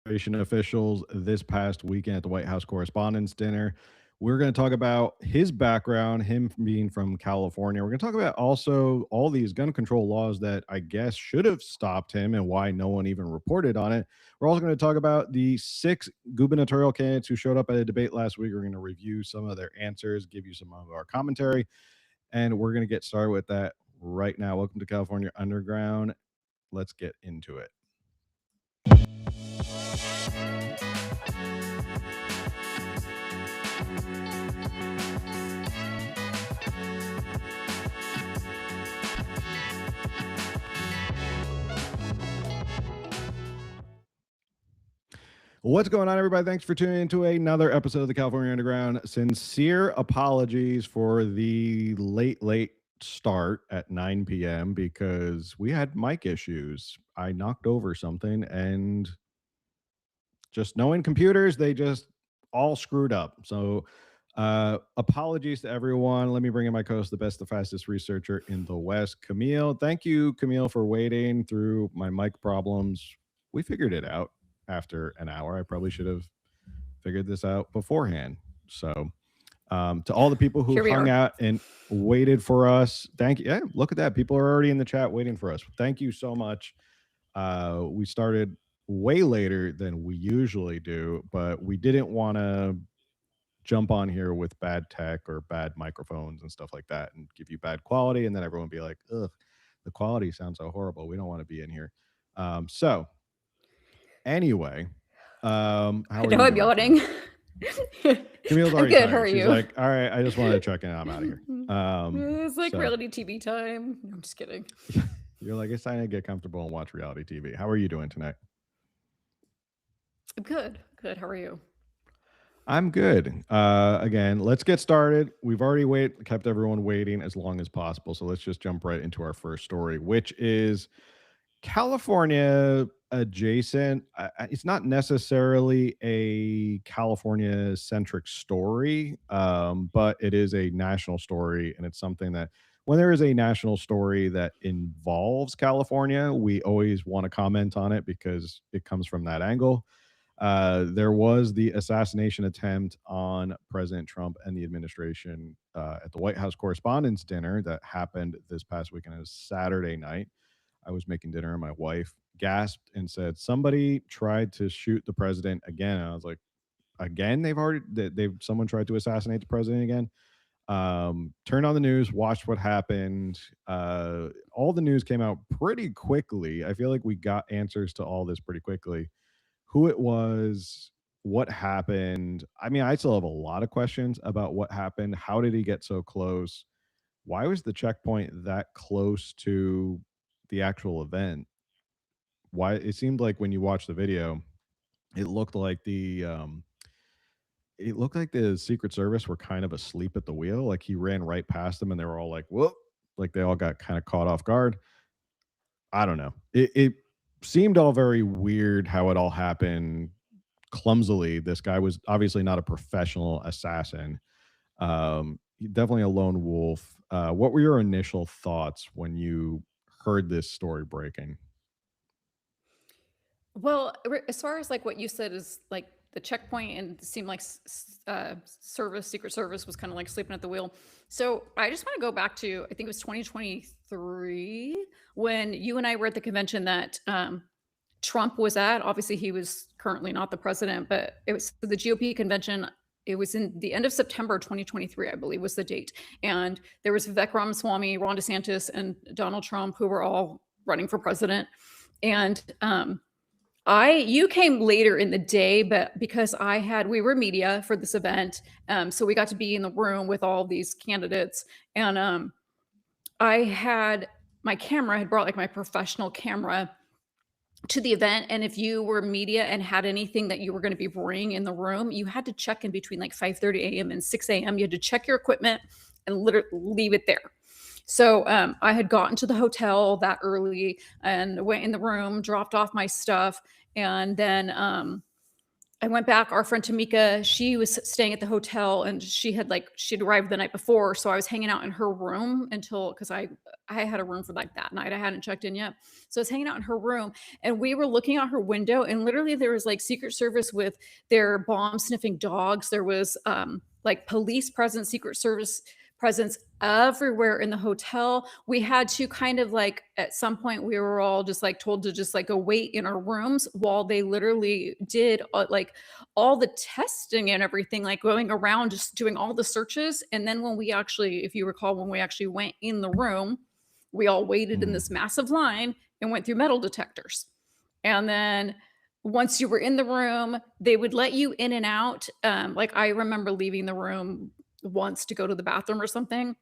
administration officials this past weekend at the White House Correspondents' Dinner. We're going to talk about his background, him being from California. We're going to talk about also all these gun control laws that I guess should have stopped him and why no one even reported on it. We're also going to talk about the 6 gubernatorial candidates who showed up at a debate last week. We're going to review some of their answers, give you some of our commentary, and we're going to get started with that right now. Welcome to California Underground. Let's get into it. What's going on, everybody? Thanks for tuning into another episode of the California Underground. Sincere apologies for the late start at 9 p.m. because we had mic issues. I knocked over something, and just knowing computers, they just all screwed up. So apologies to everyone. Let me bring in my co-host, the best, the fastest researcher in the West, Camille. Thank you, Camille, for waiting through my mic problems. We figured it out after an hour. I probably should have figured this out beforehand. So to all the people who hung out and waited for us, thank you. Yeah, look at that. People are already in the chat waiting for us. Thank you so much. We started way later than we usually do, but we didn't want to jump on here with bad tech or bad microphones and stuff like that and give you bad quality, and then everyone be like, ugh, the quality sounds so horrible. We don't want to be in here. So anyway, how are you I'm yawning. Camille's already good. tired. How are She's you? like, all right, I just wanted to check in. I'm out of here. It's like reality TV time. No, I'm just kidding. You're like, it's time to get comfortable and watch reality TV. How are you doing tonight? I'm good. Good. How are you? I'm good. Again, let's get started. We've already kept everyone waiting as long as possible. So let's just jump right into our first story, which is California adjacent. It's not necessarily a California centric story, but it is a national story. And it's something that when there is a national story that involves California, we always want to comment on it because it comes from that angle. There was the assassination attempt on President Trump and the administration at the White House Correspondents' Dinner that happened this past weekend. It was Saturday night. I was making dinner and my wife gasped and said, somebody tried to shoot the president again. And I was like, again? Someone tried to assassinate the president again. Turned on the news, watched what happened. All the news came out pretty quickly. I feel like we got answers to all this pretty quickly. Who it was, what happened. I mean, I still have a lot of questions about what happened. How did he get so close? Why was the checkpoint that close to the actual event? Why it seemed like when you watch the video, it looked like the Secret Service were kind of asleep at the wheel. Like he ran right past them and they were all like, whoop, like they all got kind of caught off guard. I don't know. It seemed all very weird how it all happened clumsily. This guy was obviously not a professional assassin. Definitely a lone wolf. What were your initial thoughts when you heard this story breaking? Well, as far as like what you said is like the checkpoint, and it seemed like Secret Service was kind of like sleeping at the wheel. So I just want to go back to, I think it was 2023 when you and I were at the convention that Trump was at. Obviously, he was currently not the president, but it was the GOP convention. It was in the end of September 2023, I believe was the date. And there was Vivek Ramaswamy, Ron DeSantis, and Donald Trump, who were all running for president. And you came later in the day, but because we were media for this event. So we got to be in the room with all these candidates. And I had my camera, I had brought like my professional camera to the event. And if you were media and had anything that you were going to be bringing in the room, you had to check in between like 5:30 a.m. and 6 a.m. You had to check your equipment and literally leave it there. So I had gotten to the hotel that early and went in the room, dropped off my stuff. And then I went back. Our friend Tamika, she was staying at the hotel, and she'd arrived the night before, so I was hanging out in her room until, because I had a room for like that night. I hadn't checked in yet, so I was hanging out in her room, and we were looking out her window, and literally there was like Secret Service with their bomb sniffing dogs. There was like police presence, Secret Service presence everywhere in the hotel. We had to kind of like, at some point we were all just like told to just like go wait in our rooms while they literally did like all the testing and everything, like going around just doing all the searches. And then when we actually, if you recall, when we actually went in the room, we all waited in this massive line and went through metal detectors. And then once you were in the room, they would let you in and out. Like I remember leaving the room once to go to the bathroom or something.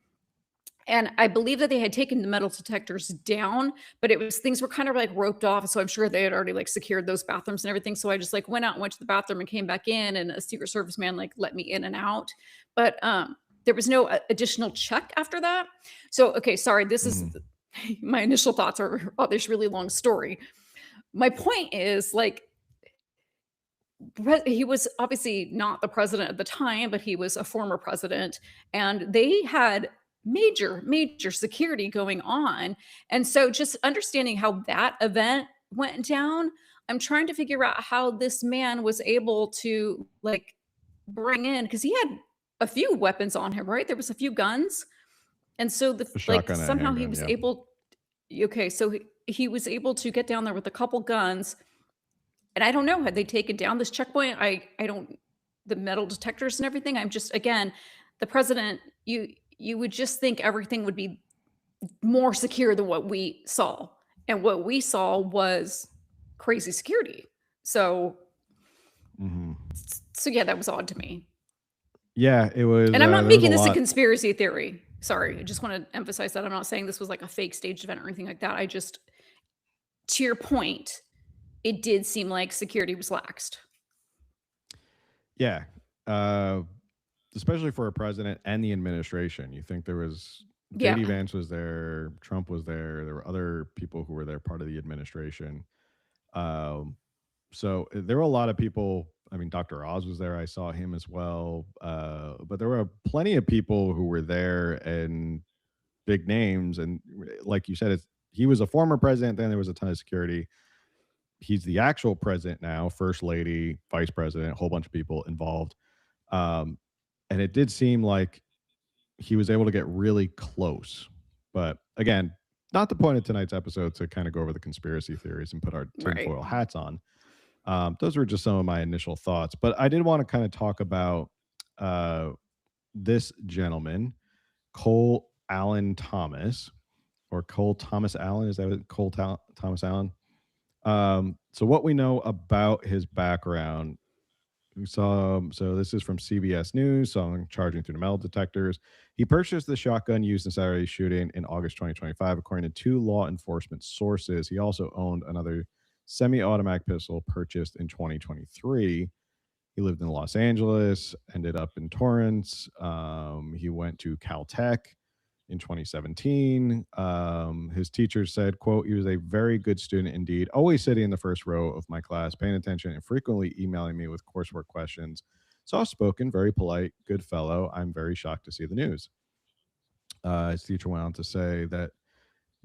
And I believe that they had taken the metal detectors down, but it was, things were kind of like roped off. So I'm sure they had already like secured those bathrooms and everything. So I just like went out and went to the bathroom and came back in, and a Secret Service man like let me in and out. But there was no additional check after that. So, okay, sorry, this is my initial thoughts are this really long story. My point is like, he was obviously not the president at the time, but he was a former president, and they had major security going on. And so just understanding how that event went down, I'm trying to figure out how this man was able to like bring in, because he had a few weapons on him, right? There was a few guns. And so A like shotgun and a somehow he handgun. was Yeah. able, okay, so he was able to get down there with a couple guns. And I don't know, had they taken down this checkpoint? I don't, the metal detectors and everything. I'm just, again, the president, you would just think everything would be more secure than what we saw. And what we saw was crazy security. So so yeah, that was odd to me. Yeah, it was. And I'm not There was a making this a lot. conspiracy theory. Sorry, I just want to emphasize that I'm not saying this was like a fake staged event or anything like that. I just, to your point, it did seem like security was laxed. Yeah, uh, especially for a president and the administration. You think there was Yeah. JD Vance was there, Trump was there. There were other people who were there, part of the administration. Um, so there were a lot of people. I mean, Dr. Oz was there. I saw him as well. But there were plenty of people who were there and big names. And like you said, he was a former president. Then there was a ton of security. He's the actual president now, first lady, vice president, a whole bunch of people involved. Um, and it did seem like he was able to get really close. But again, not the point of tonight's episode to kind of go over the conspiracy theories and put our Right. tinfoil hats on. Those were just some of my initial thoughts. But I did want to kind of talk about uh, this gentleman, Cole Allen Thomas, or Cole Thomas Allen. Is that what, Thomas Allen? So what we know about his background, we saw, so this is from CBS News, so I'm charging through the metal detectors. He purchased the shotgun used in Saturday's shooting in August 2025, according to two law enforcement sources. He also owned another semi-automatic pistol purchased in 2023. He lived in Los Angeles, ended up in Torrance. He went to Caltech in 2017. His teacher said, quote, he was a very good student indeed, always sitting in the first row of my class, paying attention and frequently emailing me with coursework questions. Soft spoken, very polite, good fellow. I'm very shocked to see the news. His teacher went on to say that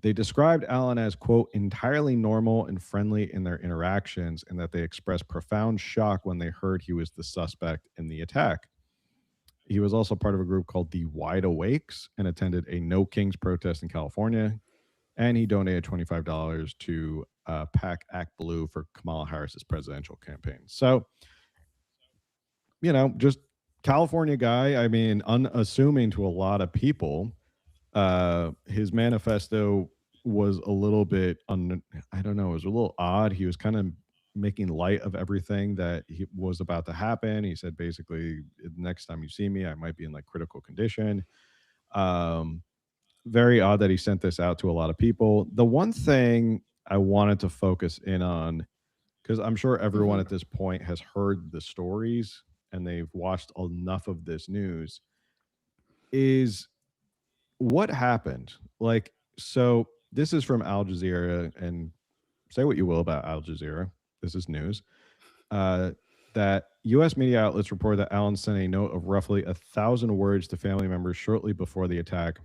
they described Allen as, quote, entirely normal and friendly in their interactions, and that they expressed profound shock when they heard he was the suspect in the attack. He was also part of a group called the Wide Awakes and attended a No Kings protest in California. And he donated $25 to PAC Act Blue for Kamala Harris's presidential campaign. So, just California guy. I mean, unassuming to a lot of people. His manifesto was a little bit, I don't know, it was a little odd. He was kind of making light of everything that was about to happen. He said basically, next time you see me, I might be in like critical condition. Um, Very odd that he sent this out to a lot of people. The one thing I wanted to focus in on, because I'm sure everyone at this point has heard the stories and they've watched enough of this news, is what happened. Like, so this is from Al Jazeera, and say what you will about Al Jazeera. This is news. Uh, that U.S. media outlets report that Allen sent a note of roughly 1,000 words to family members shortly before the attack,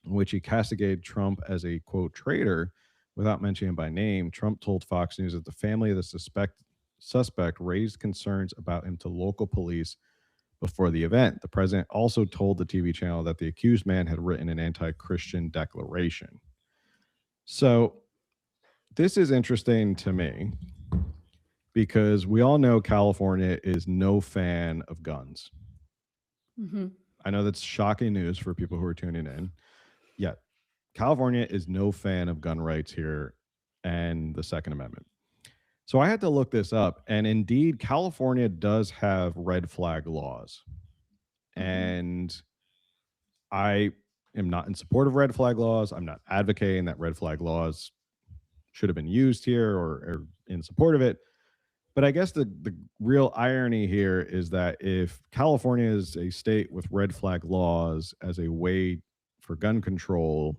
in which he castigated Trump as a quote traitor without mentioning him by name. Trump told Fox News that the family of the suspect raised concerns about him to local police before the event. The president also told the TV channel that the accused man had written an anti-Christian declaration. So this is interesting to me because we all know California is no fan of guns. Mm-hmm. I know that's shocking news for people who are tuning in. Yet, California is no fan of gun rights here and the Second Amendment. So I had to look this up, and indeed, California does have red flag laws. And I am not in support of red flag laws. I'm not advocating that red flag laws should have been used here or in support of it. But I guess the real irony here is that if California is a state with red flag laws as a way for gun control,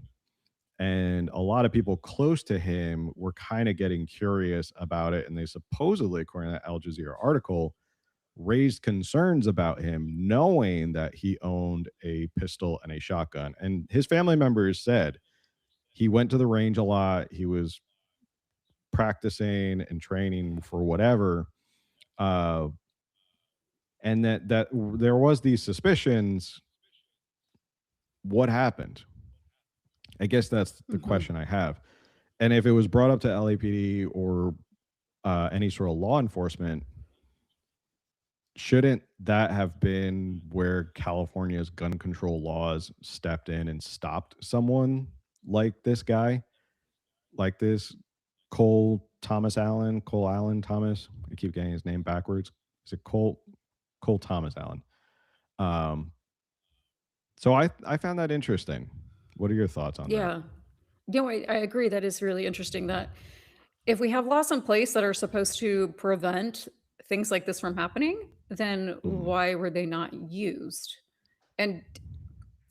and a lot of people close to him were kind of getting curious about it, and they supposedly, according to that Al Jazeera article, raised concerns about him knowing that he owned a pistol and a shotgun. And his family members said he went to the range a lot. He was practicing and training for whatever. And that there was these suspicions. What happened? I guess that's the question I have. And if it was brought up to LAPD or any sort of law enforcement, shouldn't that have been where California's gun control laws stepped in and stopped someone like this guy, like this Thomas Allen? I keep getting his name backwards. Is it Cole Thomas Allen? So I found that interesting. What are your thoughts on that? Yeah. No, I agree. That is really interesting that if we have laws in place that are supposed to prevent things like this from happening, then why were they not used? And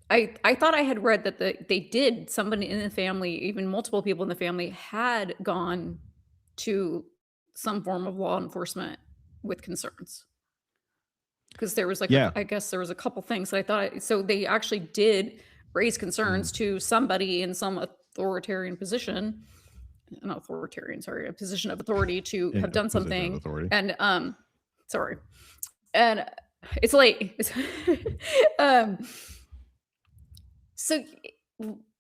I thought I had read that they did, somebody in the family, even multiple people in the family had gone to some form of law enforcement with concerns. Because there was like, Yeah. I guess there was a couple things that I thought, so they actually did raise concerns to somebody in some authoritarian position, not authoritarian, sorry, a position of authority to In have a done position of something. authority. And sorry. And it's late. So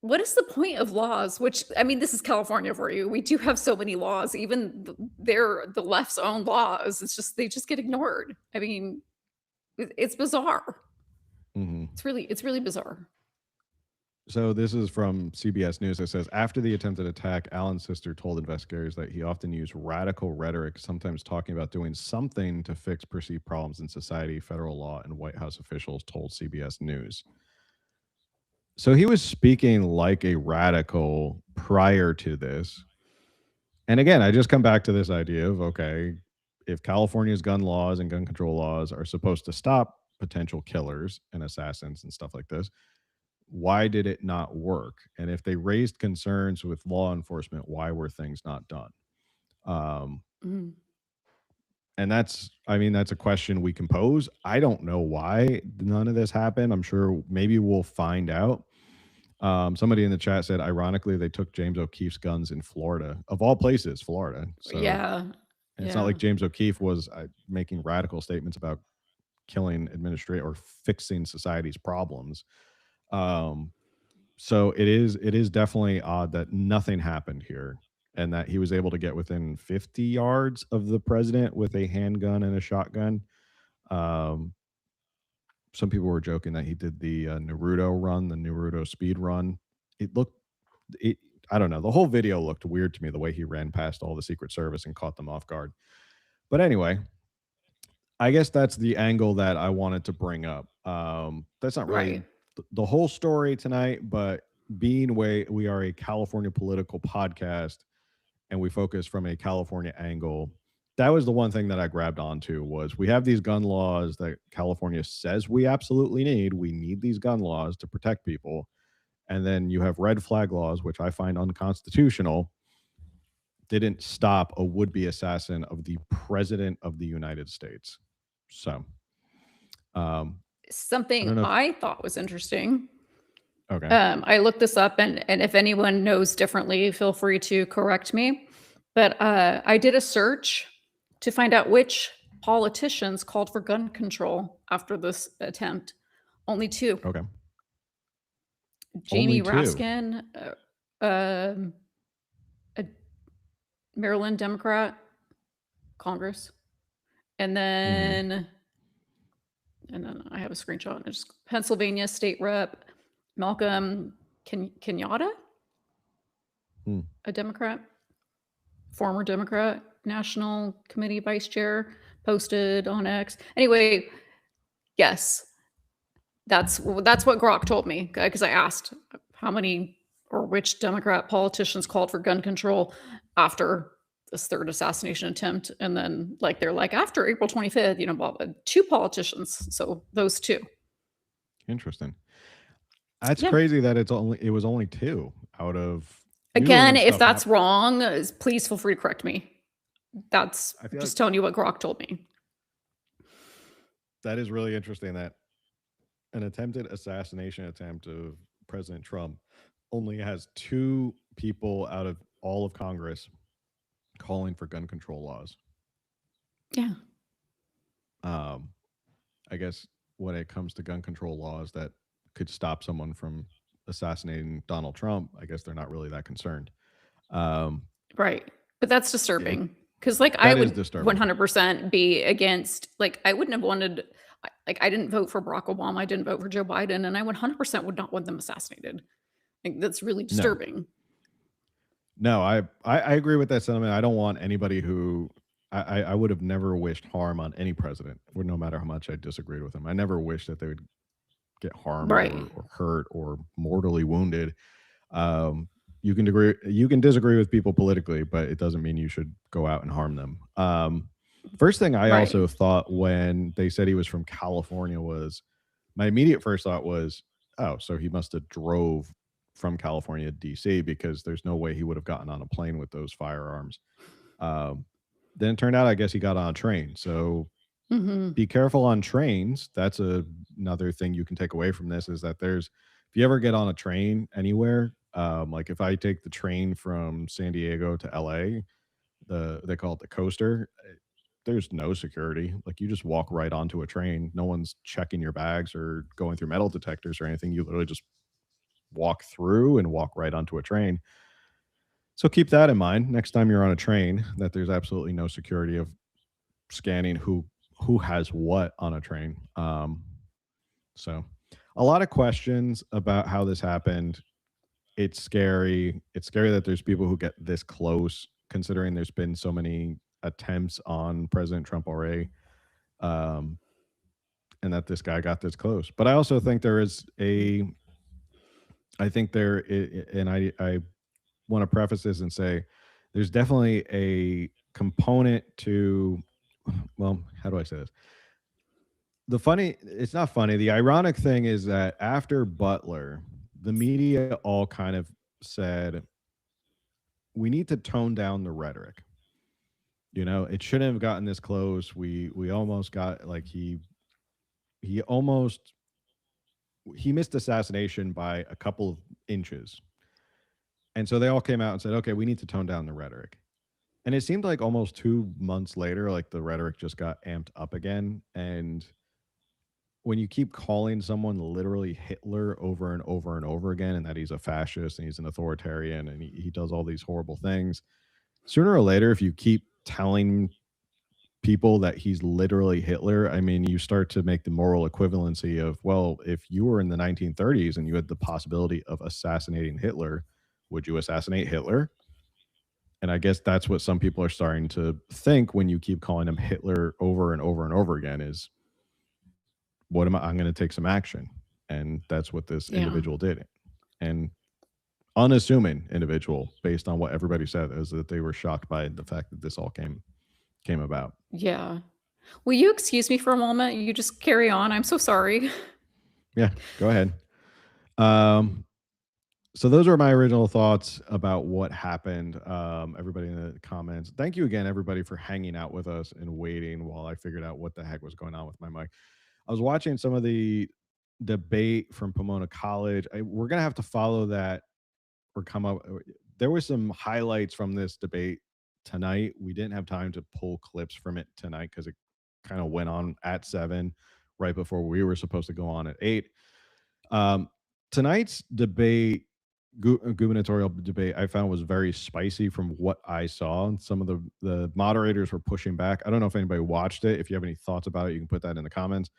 what is the point of laws? Which, I mean, this is California for you. We do have so many laws, even they're the left's own laws. It's just, they just get ignored. I mean, it's bizarre. It's really bizarre. So this is from CBS News. It says, after the attempted attack, Allen's sister told investigators that he often used radical rhetoric, sometimes talking about doing something to fix perceived problems in society, federal law, and White House officials told CBS News. So he was speaking like a radical prior to this. And again, I just come back to this idea of, okay, if California's gun laws and gun control laws are supposed to stop potential killers and assassins and stuff like this, why did it not work? And if they raised concerns with law enforcement, why were things not done? And that's a question we can pose. I don't know why none of this happened. I'm sure maybe we'll find out. Somebody in the chat said, ironically, they took James O'Keefe's guns in Florida, of all places, Florida. So Yeah. it's not like James O'Keefe was making radical statements about killing or fixing society's problems. So it is definitely odd that nothing happened here and that he was able to get within 50 yards of the president with a handgun and a shotgun. Some people were joking that he did the Naruto speed run. I don't know. The whole video looked weird to me, the way he ran past all the Secret Service and caught them off guard. But anyway, I guess that's the angle that I wanted to bring up. That's not really the whole story tonight, but being we are a California political podcast and we focus from a California angle, that was the one thing that I grabbed onto was we have these gun laws that California says we absolutely need. We need these gun laws to protect people. And then you have red flag laws, which I find unconstitutional. didn't stop a would-be assassin of the president of the United States. So, I Something don't know if I thought was interesting. okay. I looked this up, and if anyone knows differently, feel free to correct me. But I did a search to find out which politicians called for gun control after this attempt. Only two: Okay. Only Jamie two. Raskin, a Maryland Democrat, Congress, and Mhm. then I have a screenshot. It's Pennsylvania State Rep Malcolm Kenyatta, Hmm. a Democrat, former Democrat, National Committee Vice Chair, posted on X. Anyway, yes, that's what Grok told me, because I asked how many or which Democrat politicians called for gun control after this third assassination attempt, and then like they're like after April 25th, blah, blah, two politicians. So those two. Interesting. That's Yeah. crazy that it was only two out of usually Again, when if stuff that's wrong, please feel free to correct me. That's I feel just like telling you what Grok told me. that is really interesting that an attempted assassination attempt of President Trump only has two people out of all of Congress calling for gun control laws. Yeah. Um, I guess when it comes to gun control laws that could stop someone from assassinating Donald Trump, I guess they're not really that concerned. Um, Right. But that's it, disturbing, because like I that is would disturbing. 100% be against, like I wouldn't have wanted, like I didn't vote for Barack Obama, I didn't vote for Joe Biden, and I 100% would not want them assassinated. Like that's really No, disturbing. no, I agree with that sentiment. I don't want anybody who I would have never wished harm on any president, or no matter how much I disagreed with him. I never wished that they would get harmed Right. or hurt or mortally wounded. Um, you can disagree with people politically, but it doesn't mean you should go out and harm them. First thing I Right. also thought when they said he was from California was my immediate first thought was, oh, so he must have drove from California to DC because there's no way he would have gotten on a plane with those firearms. Um, then it turned out, I guess he got on a train. So Hmm. be careful on trains. That's another thing you can take away from this is that if you ever get on a train anywhere, like if I take the train from San Diego to LA, they call it the coaster. There's no security. Like you just walk right onto a train. No one's checking your bags or going through metal detectors or anything. You literally just walk through and walk right onto a train. So keep that in mind next time you're on a train, that there's absolutely no security of scanning who has what on a train. So a lot of questions about how this happened. It's scary. It's scary that there's people who get this close, considering there's been so many attempts on President Trump already, um, and that this guy got this close. But I also think there is a, I think there, and I want to preface this and say, there's definitely a component to, well, how do I say this? It's not funny. The ironic thing is that after Butler, the media all kind of said, we need to tone down the rhetoric. It shouldn't have gotten this close. We almost got like he almost he missed assassination by a couple of inches. And so they all came out and said, okay, we need to tone down the rhetoric. And it seemed like almost 2 months later, like the rhetoric just got amped up again. And when you keep calling someone literally Hitler over and over and over again, and that he's a fascist and he's an authoritarian and he does all these horrible things, sooner or later, if you keep telling people that he's literally Hitler, I mean, you start to make the moral equivalency of, well, if you were in the 1930s and you had the possibility of assassinating Hitler, would you assassinate Hitler? And I guess that's what some people are starting to think when you keep calling him Hitler over and over and over again is, I'm going to take some action. And that's what this Yeah. individual did. And unassuming individual, based on what everybody said, is that they were shocked by the fact that this all came about. Yeah. Will you excuse me for a moment? You just carry on. I'm so sorry. Yeah, go ahead. Um, So those are my original thoughts about what happened. Everybody in the comments, thank you again, everybody, for hanging out with us and waiting while I figured out what the heck was going on with my mic. I was watching some of the debate from Pomona College. We're gonna have to follow that or come up. There was some highlights from this debate tonight. We didn't have time to pull clips from it tonight because it kind of went on at 7, right before we were supposed to go on at 8. Um, Tonight's debate, gubernatorial debate, I found was very spicy from what I saw. And some of the moderators were pushing back. I don't know if anybody watched it. If you have any thoughts about it, you can put that in the comments.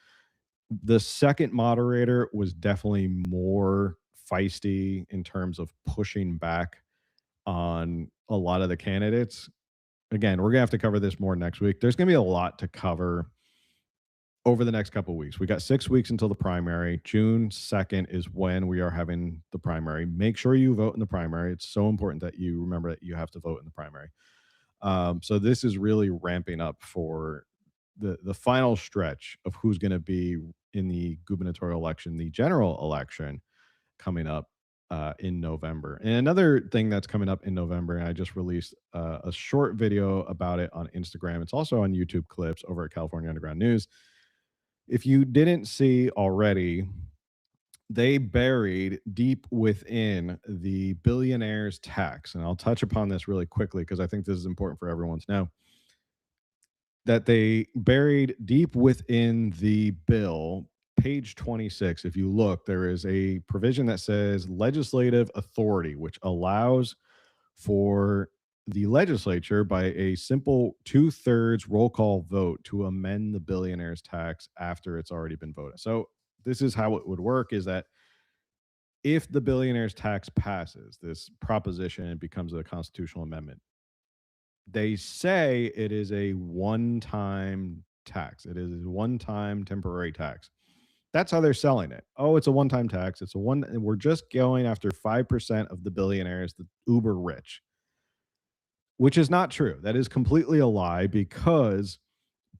The second moderator was definitely more feisty in terms of pushing back on a lot of the candidates. Again, we're gonna have to cover this more next week. There's gonna be a lot to cover over the next couple of weeks. We got 6 weeks until the primary. June 2nd is when we are having the primary. Make sure you vote in the primary. It's so important that you remember that you have to vote in the primary. So this is really ramping up for the final stretch of who's going to be in the gubernatorial election, the general election coming up in November. And another thing that's coming up in November, and I just released a short video about it on Instagram. It's also on YouTube clips over at California Underground News. If you didn't see already, they buried deep within the billionaire's tax, and I'll touch upon this really quickly because I think this is important for everyone to know, that they buried deep within the bill, page 26. If you look, there is a provision that says legislative authority, which allows for the legislature by a simple 2/3 roll call vote to amend the billionaire's tax after it's already been voted. So this is how it would work, is that if the billionaire's tax passes, this proposition, it becomes a constitutional amendment. They say it is a one-time tax. It is a one-time temporary tax. That's how they're selling it. Oh, it's a one-time tax. It's a one. We're just going after 5% of the billionaires, the uber rich, which is not true. That is completely a lie, because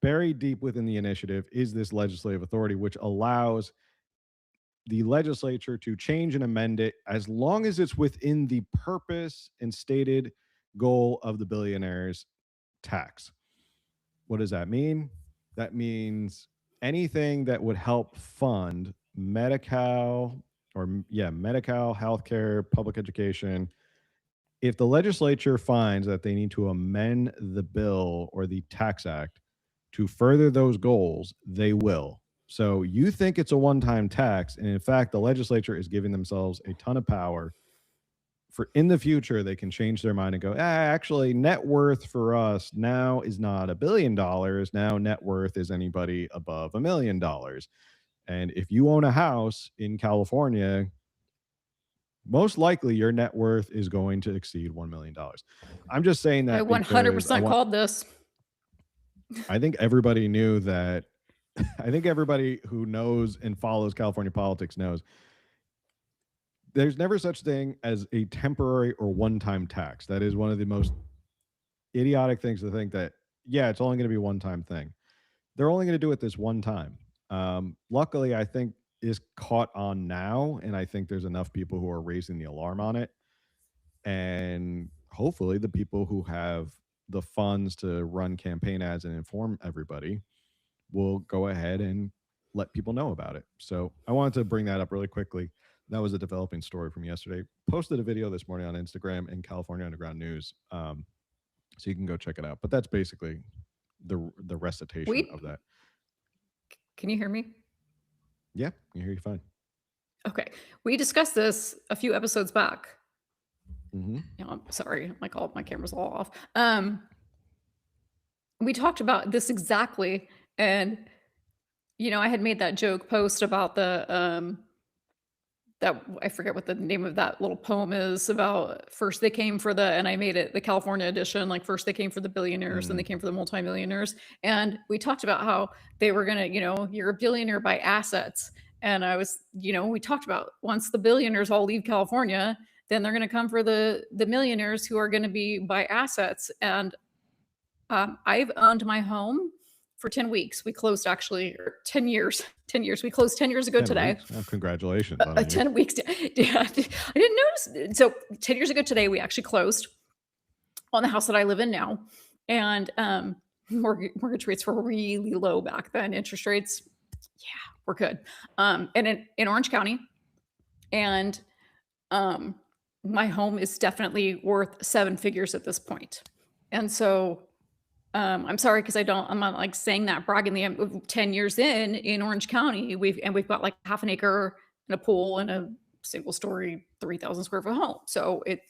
buried deep within the initiative is this legislative authority, which allows the legislature to change and amend it as long as it's within the purpose and stated goal of the billionaire's tax. What does that mean? That means anything that would help fund Medi-Cal Medi-Cal, healthcare, public education. If the legislature finds that they need to amend the bill or the tax act to further those goals, they will. So you think it's a one-time tax, and in fact, the legislature is giving themselves a ton of power for in the future. They can change their mind and go, actually, net worth for us now is not $1 billion. Now net worth is anybody above $1 million. And if you own a house in California, most likely your net worth is going to exceed $1 million. I'm just saying that I 100% called this. I think everybody knew that. I think everybody who knows and follows California politics knows there's never such thing as a temporary or one-time tax. That is one of the most idiotic things to think that, yeah, it's only going to be a one-time thing. They're only going to do it this one time. Luckily, I think is caught on now, and I think there's enough people who are raising the alarm on it. And hopefully the people who have the funds to run campaign ads and inform everybody will go ahead and let people know about it. So I wanted to bring that up really quickly. That was a developing story from yesterday. Posted a video this morning on Instagram and California Underground News, so you can go check it out. But that's basically the recitation of that. Can you hear me? Yeah, I can hear you fine. Okay, we discussed this a few episodes back. Mm-hmm. I'm sorry, my camera's all off. We talked about this exactly, and I had made that joke post about the that I forget what the name of that little poem is, about first they came for and I made it the California edition, like first they came for the billionaires, then they came for the multimillionaires. And we talked about how they were going to, you're a billionaire by assets. And I was, we talked about once the billionaires all leave California, then they're going to come for the millionaires who are going to be by assets. And I've owned my home for 10 weeks. We closed actually, or 10 years. 10 years. We closed 10 years ago 10 today. weeks. Oh, congratulations on you. 10 weeks. Yeah, I didn't notice. So 10 years ago today, we actually closed on the house that I live in now. And mortgage rates were really low back then. Interest rates, yeah, we're good. And in Orange County. And my home is definitely worth 7 figures at this point. And so I'm sorry because I'm not like saying that bragging. 10 years in Orange County, we've got like half an acre and a pool and a single story 3,000 square foot home. So it,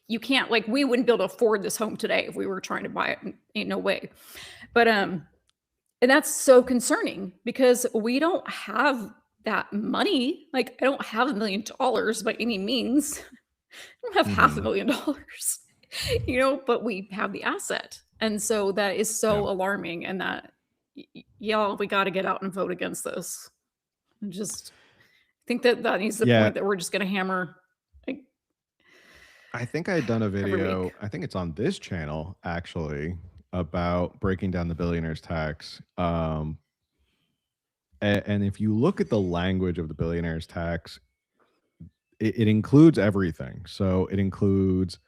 you can't, like, we wouldn't be able to afford this home today if we were trying to buy it. Ain't no way. But and that's so concerning because we don't have that money. Like, I don't have $1 million by any means. I don't have $500,000, but we have the asset. And so that is so alarming. And that, y'all, we got to get out and vote against this. I just think that needs the point that we're just going to hammer. Like, I think I had done a video, I think it's on this channel actually, about breaking down the billionaire's tax. And if you look at the language of the billionaire's tax, it includes everything. So it includes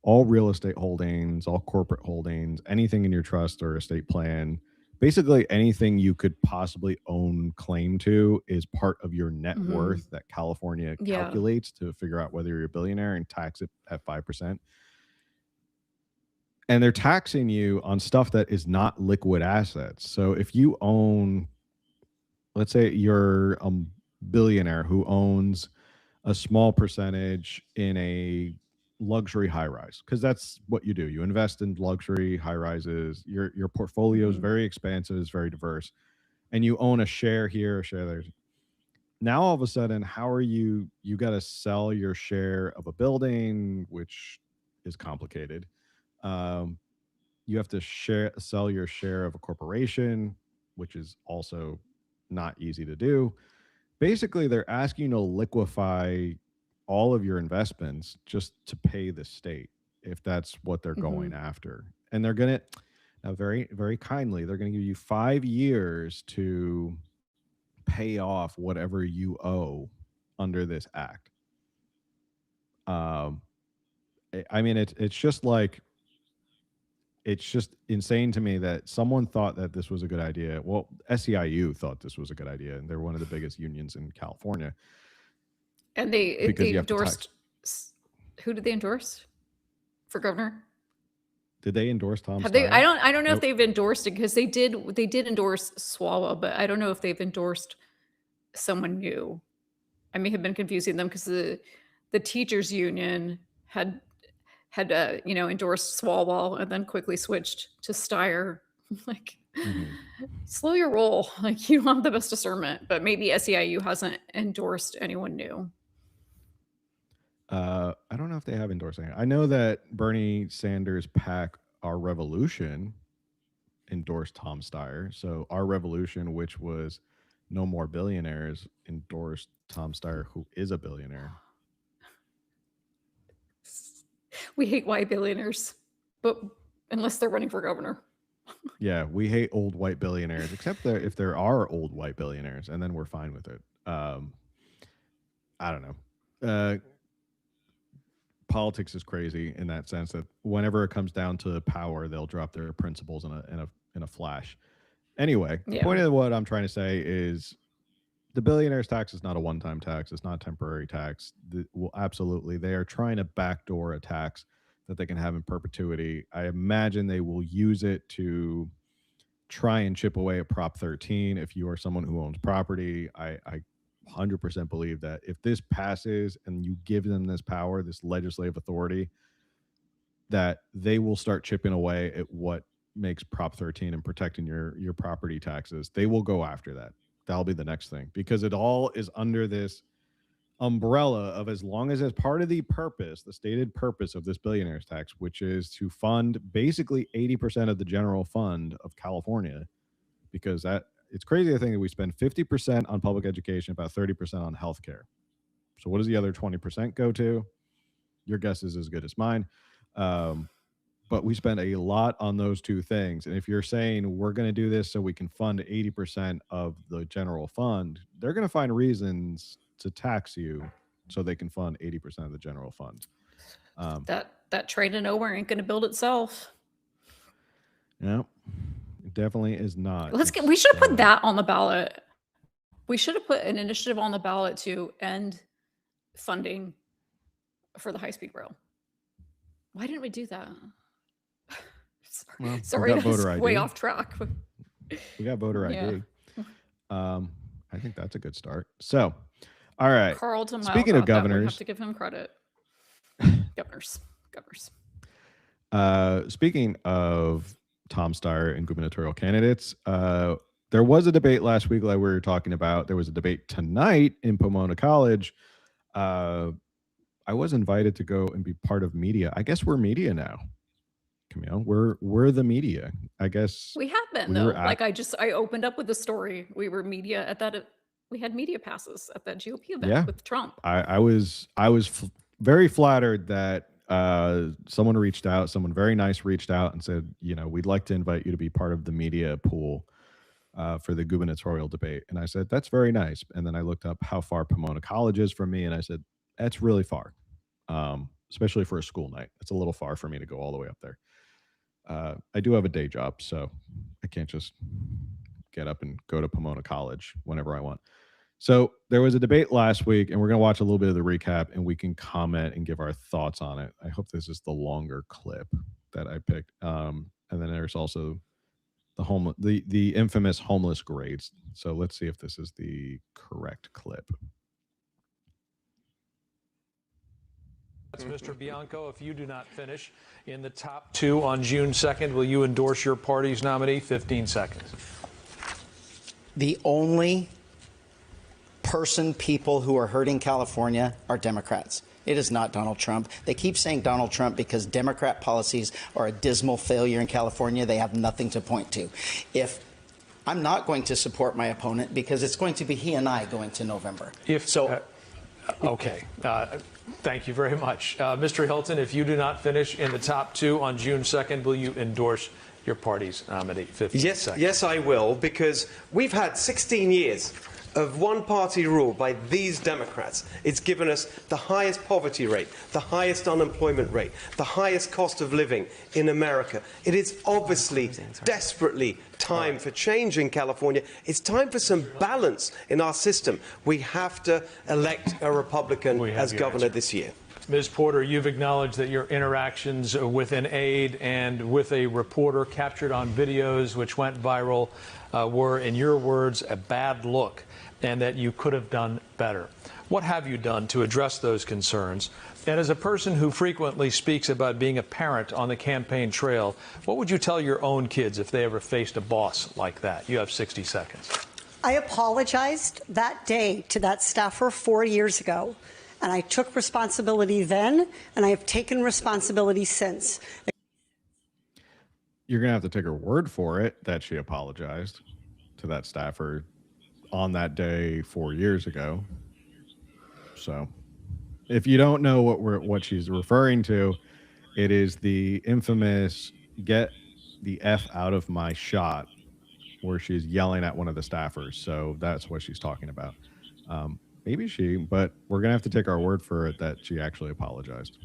all real estate holdings, all corporate holdings, anything in your trust or estate plan. Basically, anything you could possibly own claim to is part of your net worth that California calculates to figure out whether you're a billionaire and tax it at 5%. And they're taxing you on stuff that is not liquid assets. So if you own, let's say you're a billionaire who owns a small percentage in a luxury high rise, because that's what you do. You invest in luxury high rises. Your portfolio is very expansive, it's very diverse, and you own a share here, a share there. Now all of a sudden, how are you got to sell your share of a building, which is complicated. You have to sell your share of a corporation, which is also not easy to do. Basically, they're asking you to liquefy all of your investments just to pay the state, if that's what they're going after. And they're going to, very, very kindly, they're going to give you 5 years to pay off whatever you owe under this act. I mean, it's just like, it's just insane to me that someone thought that this was a good idea. Well, SEIU thought this was a good idea, and they're one of the biggest unions in California. And they endorsed. Who did they endorse for governor? Did they endorse Tom? I don't know if they've endorsed it, because they did endorse Swalwell, but I don't know if they've endorsed someone new. I may have been confusing them because the teachers union had endorsed Swalwell and then quickly switched to Steyer. Like, slow your roll. Like, you don't have the best discernment, but maybe SEIU hasn't endorsed anyone new. I don't know if they have endorsed anything. I know that Bernie Sanders' PAC, Our Revolution, endorsed Tom Steyer. So Our Revolution, which was No More Billionaires, endorsed Tom Steyer, who is a billionaire. We hate white billionaires, but unless they're running for governor. Yeah, we hate old white billionaires, except if there are old white billionaires, and then we're fine with it. I don't know. Politics is crazy in that sense that whenever it comes down to power, they'll drop their principles in a flash. Anyway, the point of what I'm trying to say is the billionaire's tax is not a one-time tax. It's not a temporary tax. Well, absolutely, they are trying to backdoor a tax that they can have in perpetuity. I imagine they will use it to try and chip away at Prop 13. If you are someone who owns property, I 100% believe that if this passes and you give them this power, this legislative authority, that they will start chipping away at what makes Prop 13 and protecting your property taxes. They will go after that. That'll be the next thing, because it all is under this umbrella of, as long as part of the purpose, the stated purpose of this billionaire's tax, which is to fund basically 80% of the general fund of California, because it's crazy to think that we spend 50% on public education, about 30% on healthcare. So what does the other 20% go to? Your guess is as good as mine. but we spend a lot on those two things. And if you're saying we're going to do this so we can fund 80% of the general fund, they're going to find reasons to tax you so they can fund 80% of the general fund. That train to nowhere ain't going to build itself. No, it definitely is not. We should have put that on the ballot. We should have put an initiative on the ballot to end funding for the high-speed rail. Why didn't we do that? Sorry, that's way off track. We got voter ID. I think that's a good start. So, all right. Carlton, speaking of governors, we have to give him credit. Governors. Speaking of Tom Steyer and gubernatorial candidates, there was a debate last week like we were talking about. There was a debate tonight in Pomona College. I was invited to go and be part of media. I guess we're media now, Camille. We're the media. I guess we have been though. I opened up with the story. We were media at that. We had media passes at that GOP event with Trump. I was very flattered that someone reached out. Someone very nice reached out and said, we'd like to invite you to be part of the media pool for the gubernatorial debate. And I said, that's very nice. And then I looked up how far Pomona College is from me, and I said, that's really far, especially for a school night. It's a little far for me to go all the way up there. I do have a day job, so I can't just get up and go to Pomona College whenever I want. So there was a debate last week, and we're going to watch a little bit of the recap, and we can comment and give our thoughts on it. I hope this is the longer clip that I picked. And then there's also the infamous homeless grades. So let's see if this is the correct clip. That's Mr. Bianco. If you do not finish in the top 2 on June 2nd, will you endorse your party's nominee? 15 seconds. The only people who are hurting California are Democrats. It is not Donald Trump. They keep saying Donald Trump because Democrat policies are a dismal failure in California. They have nothing to point to. I'm not going to support my opponent because it's going to be he and I going to November. Okay. Thank you very much. Mr. Hilton, if you do not finish in the top 2 on June 2nd, will you endorse your party's nominee? 15 seconds. Yes, I will, because we've had 16 years of one-party rule by these Democrats. It's given us the highest poverty rate, the highest unemployment rate, the highest cost of living in America. It is obviously desperately time for change in California. It's time for some balance in our system. We have to elect a Republican as governor this year. Ms. Porter, you've acknowledged that your interactions with an aide and with a reporter captured on videos which went viral were, in your words, a bad look, and that you could have done better. What have you done to address those concerns? And as a person who frequently speaks about being a parent on the campaign trail, what would you tell your own kids if they ever faced a boss like that? You have 60 seconds. I apologized that day to that staffer 4 years ago, and I took responsibility then, and I have taken responsibility since. You're going to have to take her word for it that she apologized to that staffer on that day 4 years ago. So if you don't know what she's referring to, it is the infamous "get the F out of my shot," where she's yelling at one of the staffers. So that's what she's talking about. But we're going to have to take our word for it that she actually apologized.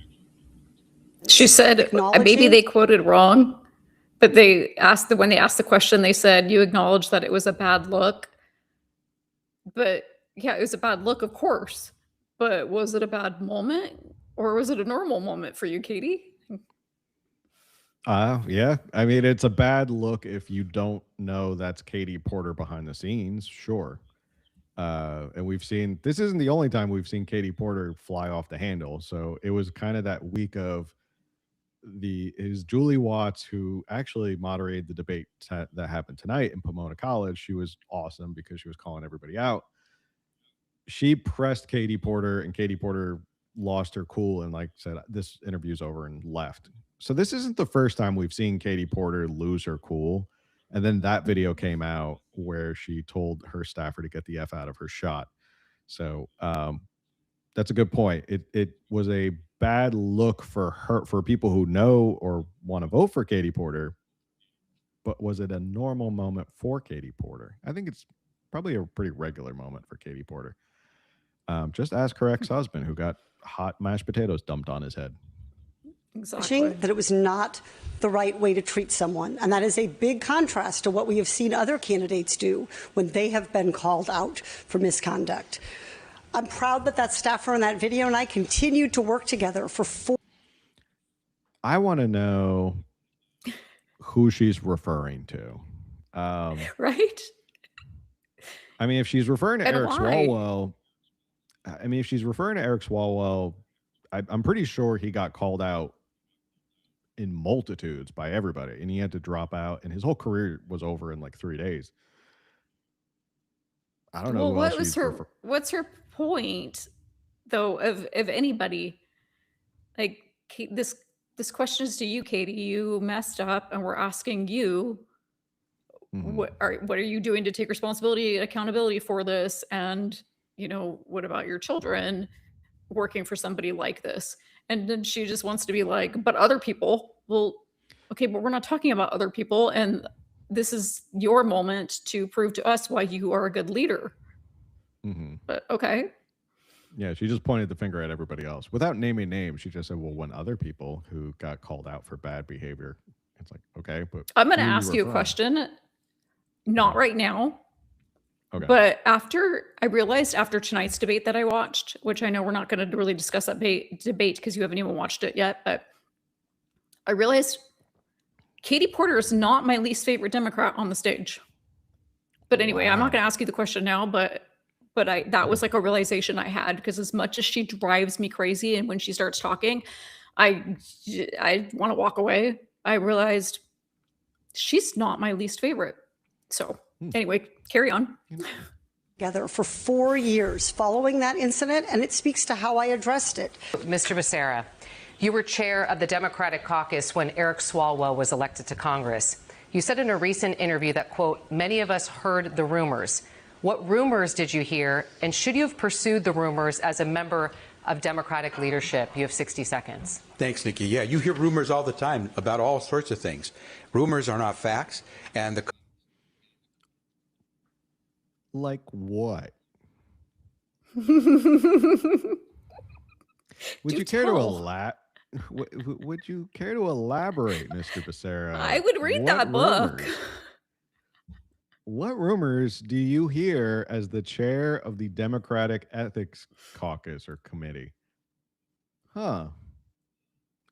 She said, maybe they quoted wrong, but when they asked the question, they said, you acknowledge that it was a bad look. But yeah, it was a bad look, of course. But was it a bad moment, or was it a normal moment for you, Katie? Yeah. I mean, it's a bad look if you don't know that's Katie Porter behind the scenes. Sure. And we've seen, this isn't the only time we've seen Katie Porter fly off the handle. So it was kind of that week of is Julie Watts, who actually moderated the debate that happened tonight in Pomona College. She was awesome because she was calling everybody out. She pressed Katie Porter, and Katie Porter lost her cool and said, this interview's over, and left. So this isn't the first time we've seen Katie Porter lose her cool. And then that video came out where she told her staffer to get the F out of her shot. So That's a good point. It was a bad look for her, for people who know or want to vote for Katie Porter. But was it a normal moment for Katie Porter? I think it's probably a pretty regular moment for Katie Porter. Just ask her ex-husband, who got hot mashed potatoes dumped on his head. Exactly. That it was not the right way to treat someone. And that is a big contrast to what we have seen other candidates do when they have been called out for misconduct. I'm proud that that staffer in that video and I continued to work together for 4. I want to know who she's referring to. Right? I mean, if she's referring to And Eric why? Swalwell, I'm pretty sure he got called out in multitudes by everybody, and he had to drop out, and his whole career was over in like 3 days. I don't know. Well, who else what's her point, though, of anybody? Like, this question is to you, Katie. You messed up, and we're asking you, what are you doing to take responsibility and accountability for this? And, you know, what about your children working for somebody like this? And then she just wants to be like, but other people. Well, okay, but we're not talking about other people, and this is your moment to prove to us why you are a good leader. But okay. Yeah, she just pointed the finger at everybody else without naming names. She just said, well, when other people who got called out for bad behavior. It's like, okay, but I'm going to ask you a question. Not right now. Okay. But I realized after tonight's debate that I watched, which I know we're not going to really discuss that debate because you haven't even watched it yet, but I realized Katie Porter is not my least favorite Democrat on the stage. But anyway, I'm not going to ask you the question now, but that was like a realization I had, because as much as she drives me crazy, and when she starts talking, I want to walk away. I realized she's not my least favorite. So anyway, carry on. Together for 4 years following that incident, and it speaks to how I addressed it. Mr. Becerra, you were chair of the Democratic caucus when Eric Swalwell was elected to Congress. You said in a recent interview that, quote, many of us heard the rumors. What rumors did you hear, and should you have pursued the rumors as a member of Democratic leadership? You have 60 seconds. Thanks, Nikki. Yeah, you hear rumors all the time about all sorts of things. Rumors are not facts, and the... Like what? Would you care to elaborate, Mr. Becerra? I would read that book. What rumors do you hear as the chair of the Democratic Ethics Caucus or Committee? And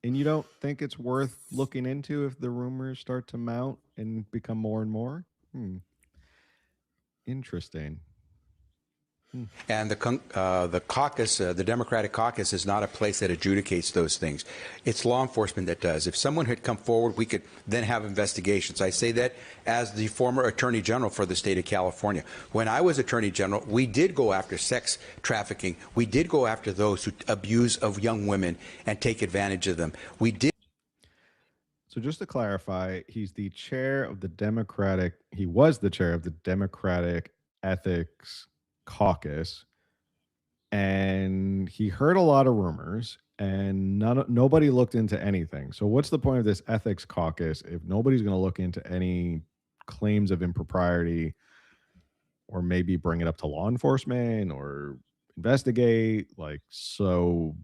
you don't think it's worth looking into if the rumors start to mount and become more and more? Interesting. And the caucus, the Democratic caucus, is not a place that adjudicates those things. It's law enforcement that does. If someone had come forward, we could then have investigations. I say that as the former Attorney General for the state of California. When I was Attorney General, we did go after sex trafficking. We did go after those who abuse of young women and take advantage of them. We did. So just to clarify, he was the chair of the Democratic Ethics Caucus, and he heard a lot of rumors, and nobody looked into anything. So what's the point of this ethics caucus if nobody's going to look into any claims of impropriety, or maybe bring it up to law enforcement or investigate? Like, so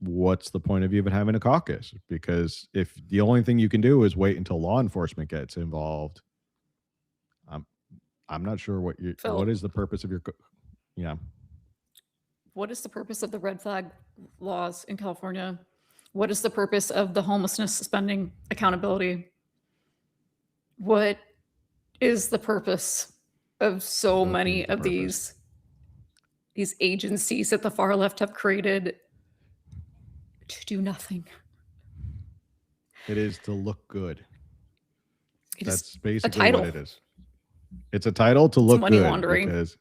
what's the point of even having a caucus? Because if the only thing you can do is wait until law enforcement gets involved, I'm not sure what is the purpose of your What is the purpose of the red flag laws in California? What is the purpose of the homelessness spending accountability? What is the purpose of so many of these agencies that the far left have created to do nothing? It is to look good. That's a basically title. what it is. It's a title to look money good. laundering. Because,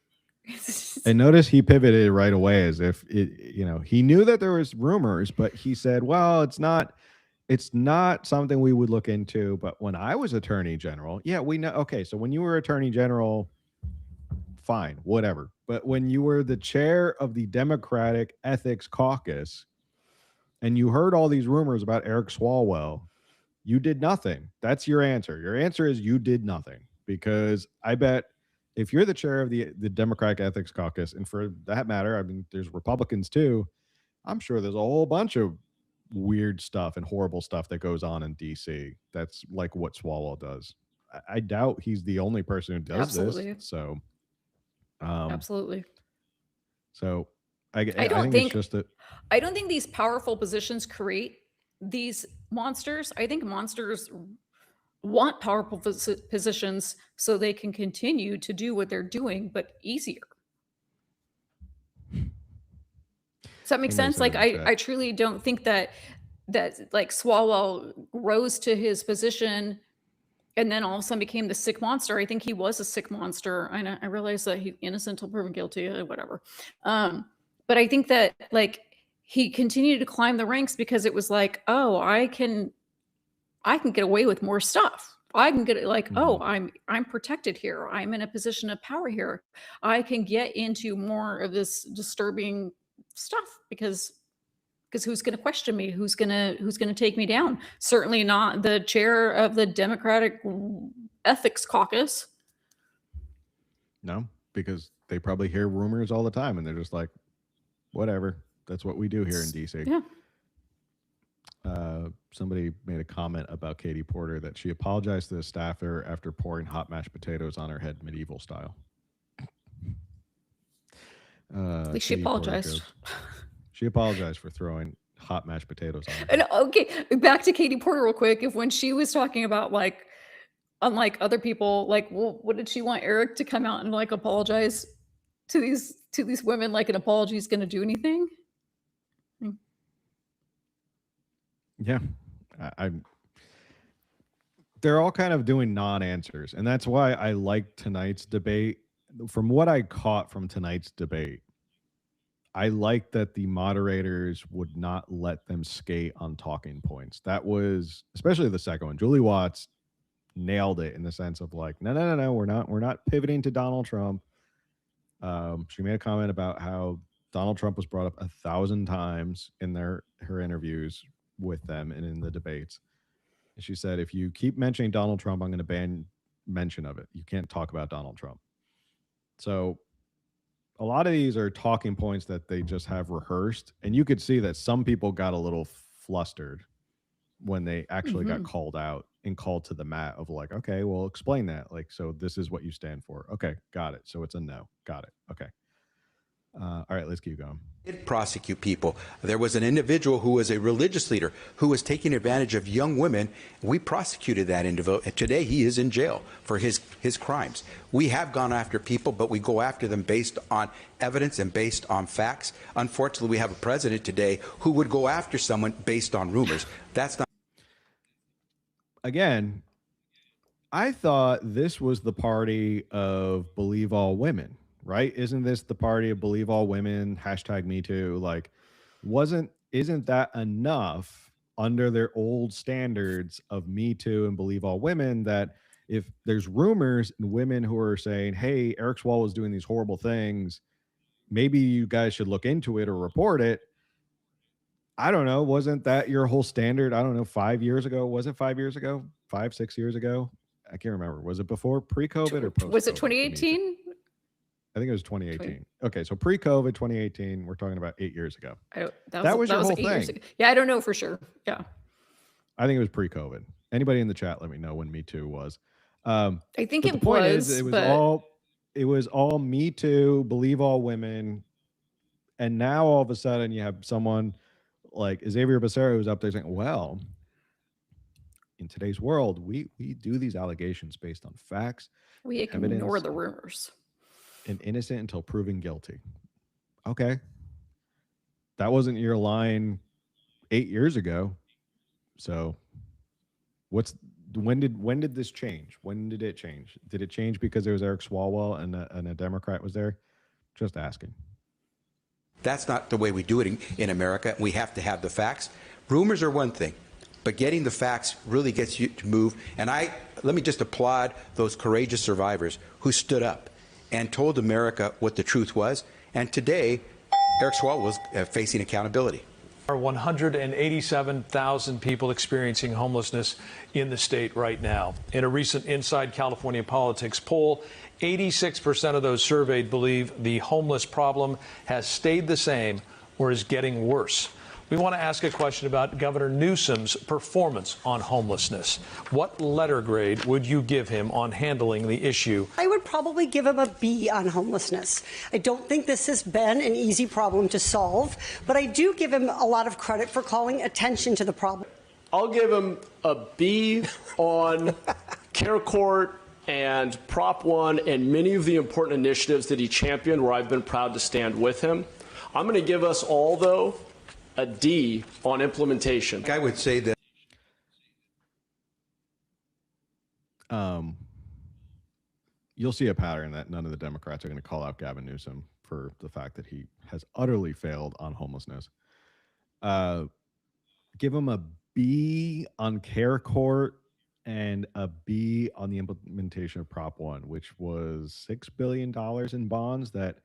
and notice he pivoted right away as if he knew that there was rumors, but he said, well, it's not something we would look into. But when I was Attorney General, yeah, we know. Okay, so when you were Attorney General, fine, whatever. but when you were the chair of the Democratic Ethics Caucus and you heard all these rumors about Eric Swalwell, you did nothing. That's your answer. Your answer is you did nothing, because I bet if you're the chair of the Democratic Ethics Caucus, and for that matter, I mean, there's Republicans too, I'm sure there's a whole bunch of weird stuff and horrible stuff that goes on in DC. That's like what Swalwell does. I doubt he's the only person who does Absolutely. this. So, Absolutely. So I think don't it's think just that. I don't think these powerful positions create these monsters. I think monsters want powerful positions so they can continue to do what they're doing, but easier. Does that make sense? Like, I truly don't think that like Swalwell rose to his position and then all of a sudden became the sick monster. I think he was a sick monster. I realize that he's innocent until proven guilty, whatever. But I think that like he continued to climb the ranks because it was like, oh, I can get away with more stuff. I can get like, oh, I'm protected here. I'm in a position of power here. I can get into more of this disturbing stuff because who's going to question me? Who's going to take me down? Certainly not the chair of the Democratic Ethics Caucus. No, because they probably hear rumors all the time and they're just like, whatever. That's what we do here in DC. Yeah. Somebody made a comment about Katie Porter that she apologized to the staffer after pouring hot mashed potatoes on her head medieval style. At least she apologized. She apologized for throwing hot mashed potatoes on her. And okay, back to Katie Porter real quick. If when she was talking about like, unlike other people, like, well, what did she want Eric to come out and like apologize to these women? Like an apology is going to do anything? Yeah, they're all kind of doing non-answers, and that's why I like tonight's debate. From what I caught from tonight's debate, I like that the moderators would not let them skate on talking points. That was especially the second one. Julie Watts nailed it in the sense of like, no, we're not pivoting to Donald Trump. She made a comment about how Donald Trump was brought up 1,000 times in her interviews with them and in the debates. And she said, if you keep mentioning Donald Trump, I'm going to ban mention of it. You can't talk about Donald Trump. So a lot of these are talking points that they just have rehearsed. And you could see that some people got a little flustered when they actually got called out and called to the mat of like, okay, well, explain that. Like, so this is what you stand for. Okay, got it. So it's a no. Got it. Okay. All right, let's keep going. Prosecute people. There was an individual who was a religious leader who was taking advantage of young women. We prosecuted that individual. Today he is in jail for his crimes. We have gone after people, but we go after them based on evidence and based on facts. Unfortunately, we have a president today who would go after someone based on rumors. That's not. Again, I thought this was the party of believe all women. Right? Isn't this the party of believe all women, #MeToo? Like, isn't that enough under their old standards of Me Too and believe all women that if there's rumors and women who are saying, hey, Eric Swalwell is doing these horrible things, maybe you guys should look into it or report it. I don't know. Wasn't that your whole standard? I don't know. 5 years ago? Was it 5 years ago? 5, 6 years ago? I can't remember. Was it before pre-COVID or post-COVID? Was it 2018? I think it was 2018. Okay, so pre-COVID 2018, we're talking about 8 years ago. That was your whole thing. Yeah, I don't know for sure. Yeah. I think it was pre-COVID. Anybody in the chat, let me know when Me Too was. I think it the point was. Is, it was all Me Too, believe all women, and now all of a sudden you have someone like Xavier Becerra who's up there saying, well, in today's world, we do these allegations based on facts. We ignore the rumors. And innocent until proven guilty. Okay. That wasn't your line 8 years ago. So when did this change? When did it change? Did it change because there was Eric Swalwell and a Democrat was there? Just asking. That's not the way we do it in America. We have to have the facts. Rumors are one thing, but getting the facts really gets you to move. And let me just applaud those courageous survivors who stood up and told America what the truth was. And today, Eric Swalwell was facing accountability. There are 187,000 people experiencing homelessness in the state right now. In a recent Inside California Politics poll, 86% of those surveyed believe the homeless problem has stayed the same or is getting worse. We want to ask a question about Governor Newsom's performance on homelessness. What letter grade would you give him on handling the issue? I would probably give him a B on homelessness. I don't think this has been an easy problem to solve, but I do give him a lot of credit for calling attention to the problem. I'll give him a B on Care Court and Prop 1 and many of the important initiatives that he championed where I've been proud to stand with him. I'm going to give us all, though, a D on implementation. I would say that you'll see a pattern that none of the Democrats are going to call out Gavin Newsom for the fact that he has utterly failed on homelessness. Give him a B on Care Court and a B on the implementation of Prop 1, which was $6 billion in bonds that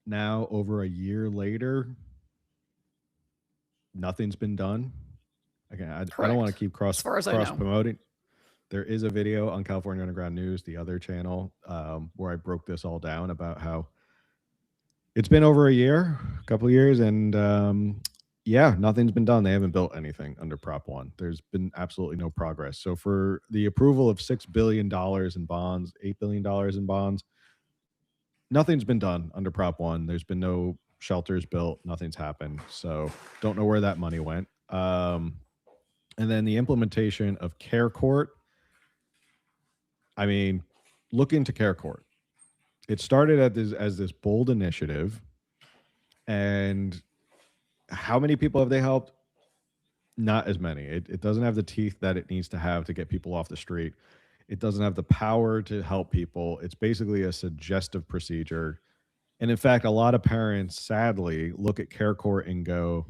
now, over a year later, nothing's been done. Again, I don't want to keep cross promoting. There is a video on California Underground News, the other channel, where I broke this all down about how it's been over a year, a couple of years, and yeah, nothing's been done. They haven't built anything under Prop 1. There's been absolutely no progress. So for the approval of $6 billion in bonds, $8 billion in bonds, nothing's been done under Prop 1. There's been no shelters built. Nothing's happened. So don't know where that money went. And then the implementation of Care Court. I mean, look into Care Court. It started as this bold initiative. And how many people have they helped? Not as many. It doesn't have the teeth that it needs to have to get people off the street. It doesn't have the power to help people. It's basically a suggestive procedure. And in fact, a lot of parents, sadly, look at Care Court and go,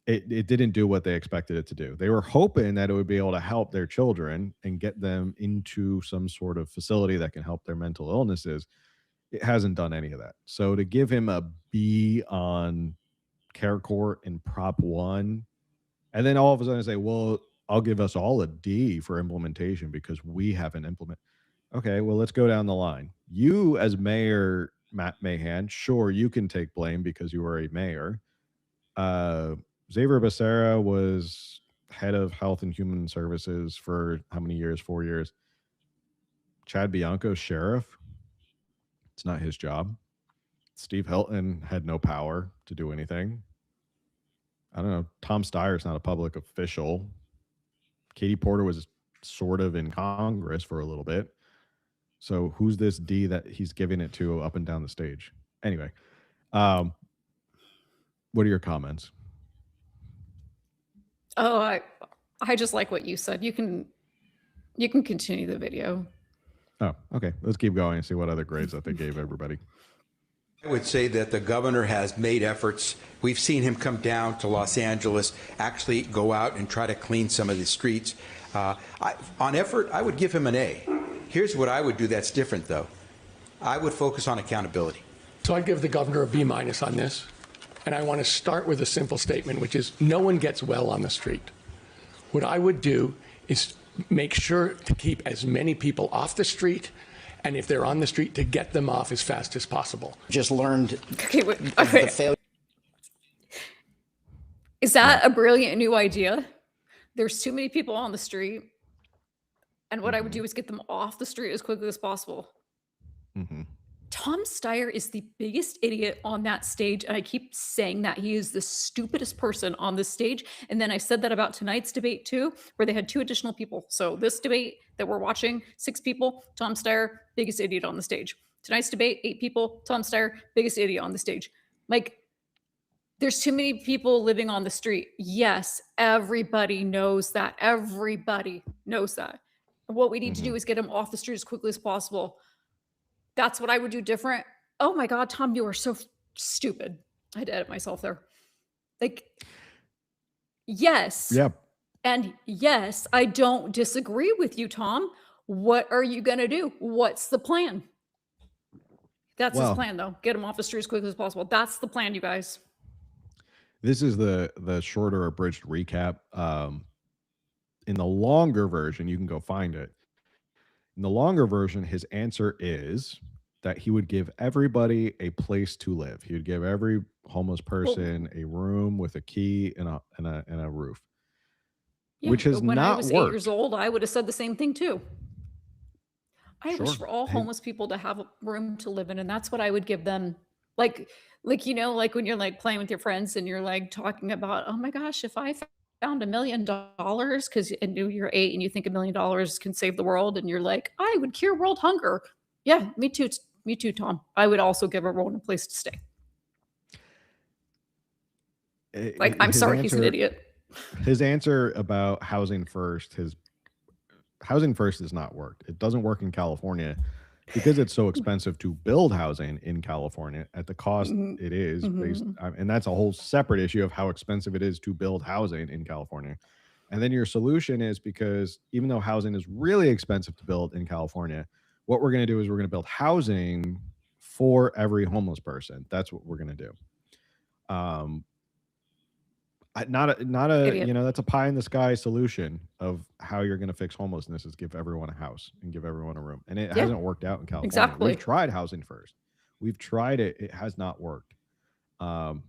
it didn't do what they expected it to do. They were hoping that it would be able to help their children and get them into some sort of facility that can help their mental illnesses. It hasn't done any of that. So to give him a B on Care Court and Prop 1, and then all of a sudden say, well, I'll give us all a D for implementation because we haven't implemented. Okay, well, let's go down the line. You as Mayor Matt Mahan, sure, you can take blame because you were a mayor. Xavier Becerra was head of Health and Human Services for how many years? 4 years. Chad Bianco, sheriff. It's not his job. Steve Hilton had no power to do anything. I don't know. Tom Steyer's not a public official. Katie Porter was sort of in Congress for a little bit. So who's this D that he's giving it to up and down the stage? Anyway, what are your comments? Oh, I just like what you said. You can continue the video. Oh, okay. Let's keep going and see what other grades that they gave everybody. I would say that the governor has made efforts. We've seen him come down to Los Angeles, actually go out and try to clean some of the streets. On effort, I would give him an A. Here's what I would do that's different, though. I would focus on accountability. So I'd give the governor a B- on this. And I want to start with a simple statement, which is no one gets well on the street. What I would do is make sure to keep as many people off the street, and if they're on the street, to get them off as fast as possible. Just learned Okay, the failure. Is that a brilliant new idea? There's too many people on the street. And what I would do is get them off the street as quickly as possible. Mm-hmm. Tom Steyer is the biggest idiot on that stage. And I keep saying that he is the stupidest person on this stage. And then I said that about tonight's debate too, where they had 2 additional people. So this debate that we're watching, 6 people, Tom Steyer, biggest idiot on the stage. Tonight's debate, 8 people, Tom Steyer, biggest idiot on the stage. Like, there's too many people living on the street. Yes, everybody knows that. Everybody knows that. And what we need to do is get them off the street as quickly as possible. That's what I would do different. Oh my God, Tom, you are so stupid. I had to edit myself there. Like, yes. Yep. And yes, I don't disagree with you, Tom. What are you going to do? What's the plan? That's his Well, plan, though. Get him off the street as quickly as possible. That's the plan, you guys. this is the shorter abridged recap. In the longer version, you can go find it. In the longer version, his answer is that he would give everybody a place to live. He would give every homeless person a room with a key and a roof, Yeah, which has when I not was worked. 8 years old, I would have said the same thing too. I wish Sure. for all Hey. homeless people to have a room to live in, and that's what I would give them. Like you know, like when you're like playing with your friends and you're like talking about, oh my gosh, if I found $1 million, because you're 8 and you think $1 million can save the world, and you're like, I would cure world hunger. Yeah, me too. Me too, Tom. I would also give everyone a place to stay. Like, I'm His sorry, he's an answer- idiot. His answer about housing first, his housing first has not worked. It doesn't work in California because it's so expensive to build housing in California at the cost it is based, and that's a whole separate issue of how expensive it is to build housing in California. And then your solution is, because even though housing is really expensive to build in California, what we're going to do is we're going to build housing for every homeless person. That's what we're going to do. Not a Idiot. you know, that's a pie in the sky solution of how you're going to fix homelessness, is give everyone a house and give everyone a room. And it hasn't worked out in California. Exactly. We've tried housing first. We've tried it. It has not worked. So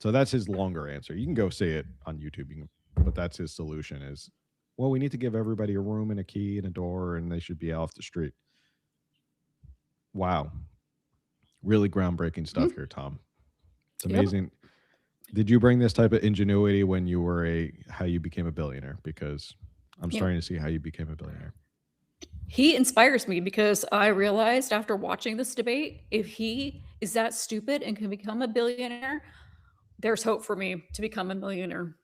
that's his longer answer. You can go see it on YouTube. But that's his solution is, well, we need to give everybody a room and a key and a door, and they should be off the street. Wow. Really groundbreaking stuff here, Tom. It's amazing. Did you bring this type of ingenuity when you were how you became a billionaire? Because I'm starting to see how you became a billionaire. He inspires me because I realized after watching this debate, if he is that stupid and can become a billionaire, there's hope for me to become a millionaire.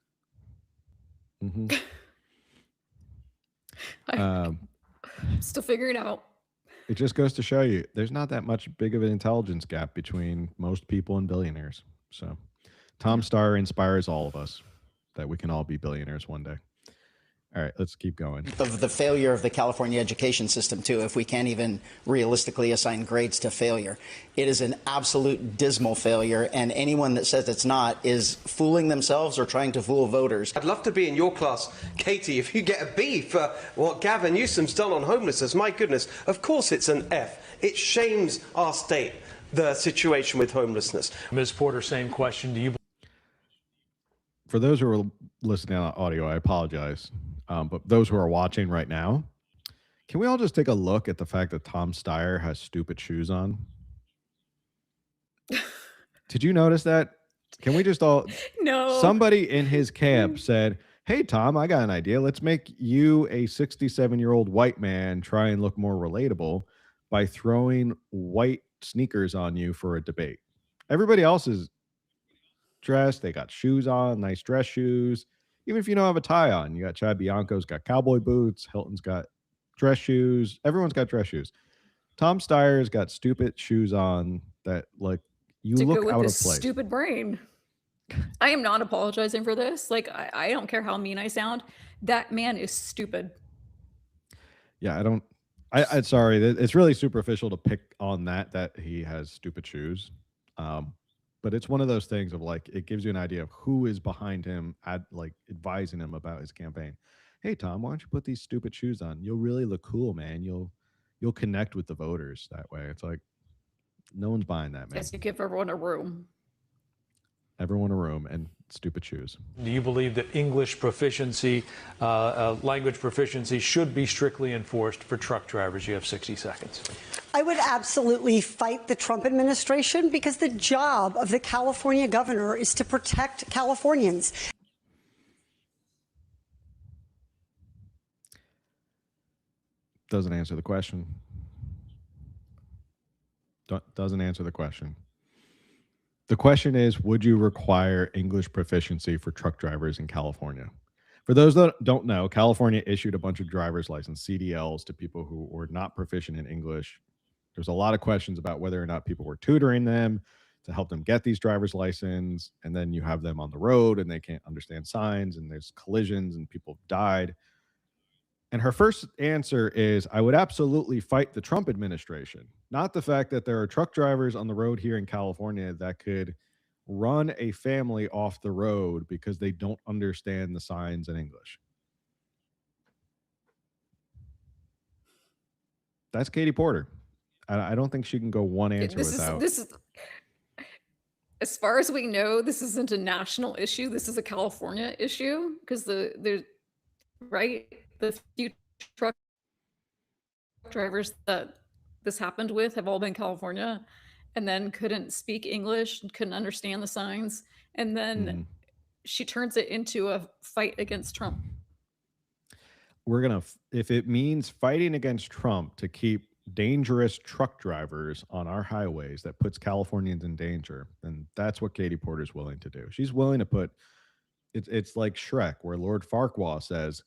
I'm still figuring it out. It just goes to show you there's not that much big of an intelligence gap between most people and billionaires. So Tom Steyer inspires all of us that we can all be billionaires one day. All right, let's keep going. Of the failure of the California education system, too, if we can't even realistically assign grades to failure. It is an absolute dismal failure, and anyone that says it's not is fooling themselves or trying to fool voters. I'd love to be in your class, Katie, if you get a B for what Gavin Newsom's done on homelessness. My goodness, of course it's an F. It shames our state, the situation with homelessness. Ms. Porter, same question. Do you For those who are listening on audio, I apologize. But those who are watching right now, can we all just take a look at the fact that Tom Steyer has stupid shoes on? Did you notice that? Can we just all... No. Somebody in his camp said, hey, Tom, I got an idea. Let's make you, a 67-year-old white man, try and look more relatable by throwing white sneakers on you for a debate. Everybody else is dressed. They got shoes on, nice dress shoes. Even if you don't have a tie on, you got Chad Bianco's got cowboy boots. Hilton's got dress shoes. Everyone's got dress shoes. Tom Steyer's got stupid shoes on that, like, you to look go with out of this place. stupid brain. I am not apologizing for this. Like, I don't care how mean I sound. That man is stupid. Yeah, I'm sorry. It's really superficial to pick on that he has stupid shoes. But it's one of those things of, like, it gives you an idea of who is behind him, like advising him about his campaign. Hey, Tom, why don't you put these stupid shoes on? You'll really look cool, man. You'll connect with the voters that way. It's like, no one's buying that, man. Yes, you give everyone a room. Everyone a room and stupid shoes. Do you believe that English proficiency, language proficiency, should be strictly enforced for truck drivers? You have 60 seconds. I would absolutely fight the Trump administration because the job of the California governor is to protect Californians. Doesn't answer the question. Doesn't answer the question. The question is, would you require English proficiency for truck drivers in California? For those that don't know, California issued a bunch of driver's license, CDLs, to people who were not proficient in English. There's a lot of questions about whether or not people were tutoring them to help them get these driver's license. And then you have them on the road and they can't understand signs and there's collisions and people have died. And her first answer is, I would absolutely fight the Trump administration, not the fact that there are truck drivers on the road here in California that could run a family off the road because they don't understand the signs in English. That's Katie Porter. I don't think she can go one answer without. This is, as far as we know, this isn't a national issue. This is a California issue because there's right. The few truck drivers that this happened with have all been California, and then couldn't speak English, couldn't understand the signs, and then she turns it into a fight against Trump. We're gonna, if it means fighting against Trump to keep dangerous truck drivers on our highways that puts Californians in danger, then that's what Katie Porter's willing to do. She's willing to put it's like Shrek, where Lord Farquaad says,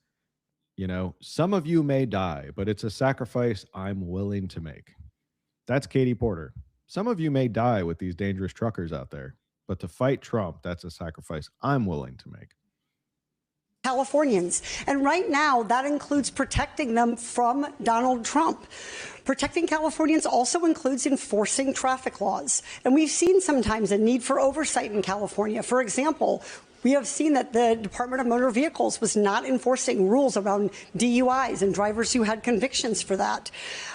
you know, some of you may die, but it's a sacrifice I'm willing to make. That's Katie Porter. Some of you may die with these dangerous truckers out there, but to fight Trump, that's a sacrifice I'm willing to make. Californians. And right now, that includes protecting them from Donald Trump. Protecting Californians also includes enforcing traffic laws. And we've seen sometimes a need for oversight in California. For example, we have seen that the Department of Motor Vehicles was not enforcing rules around DUIs and drivers who had convictions for that.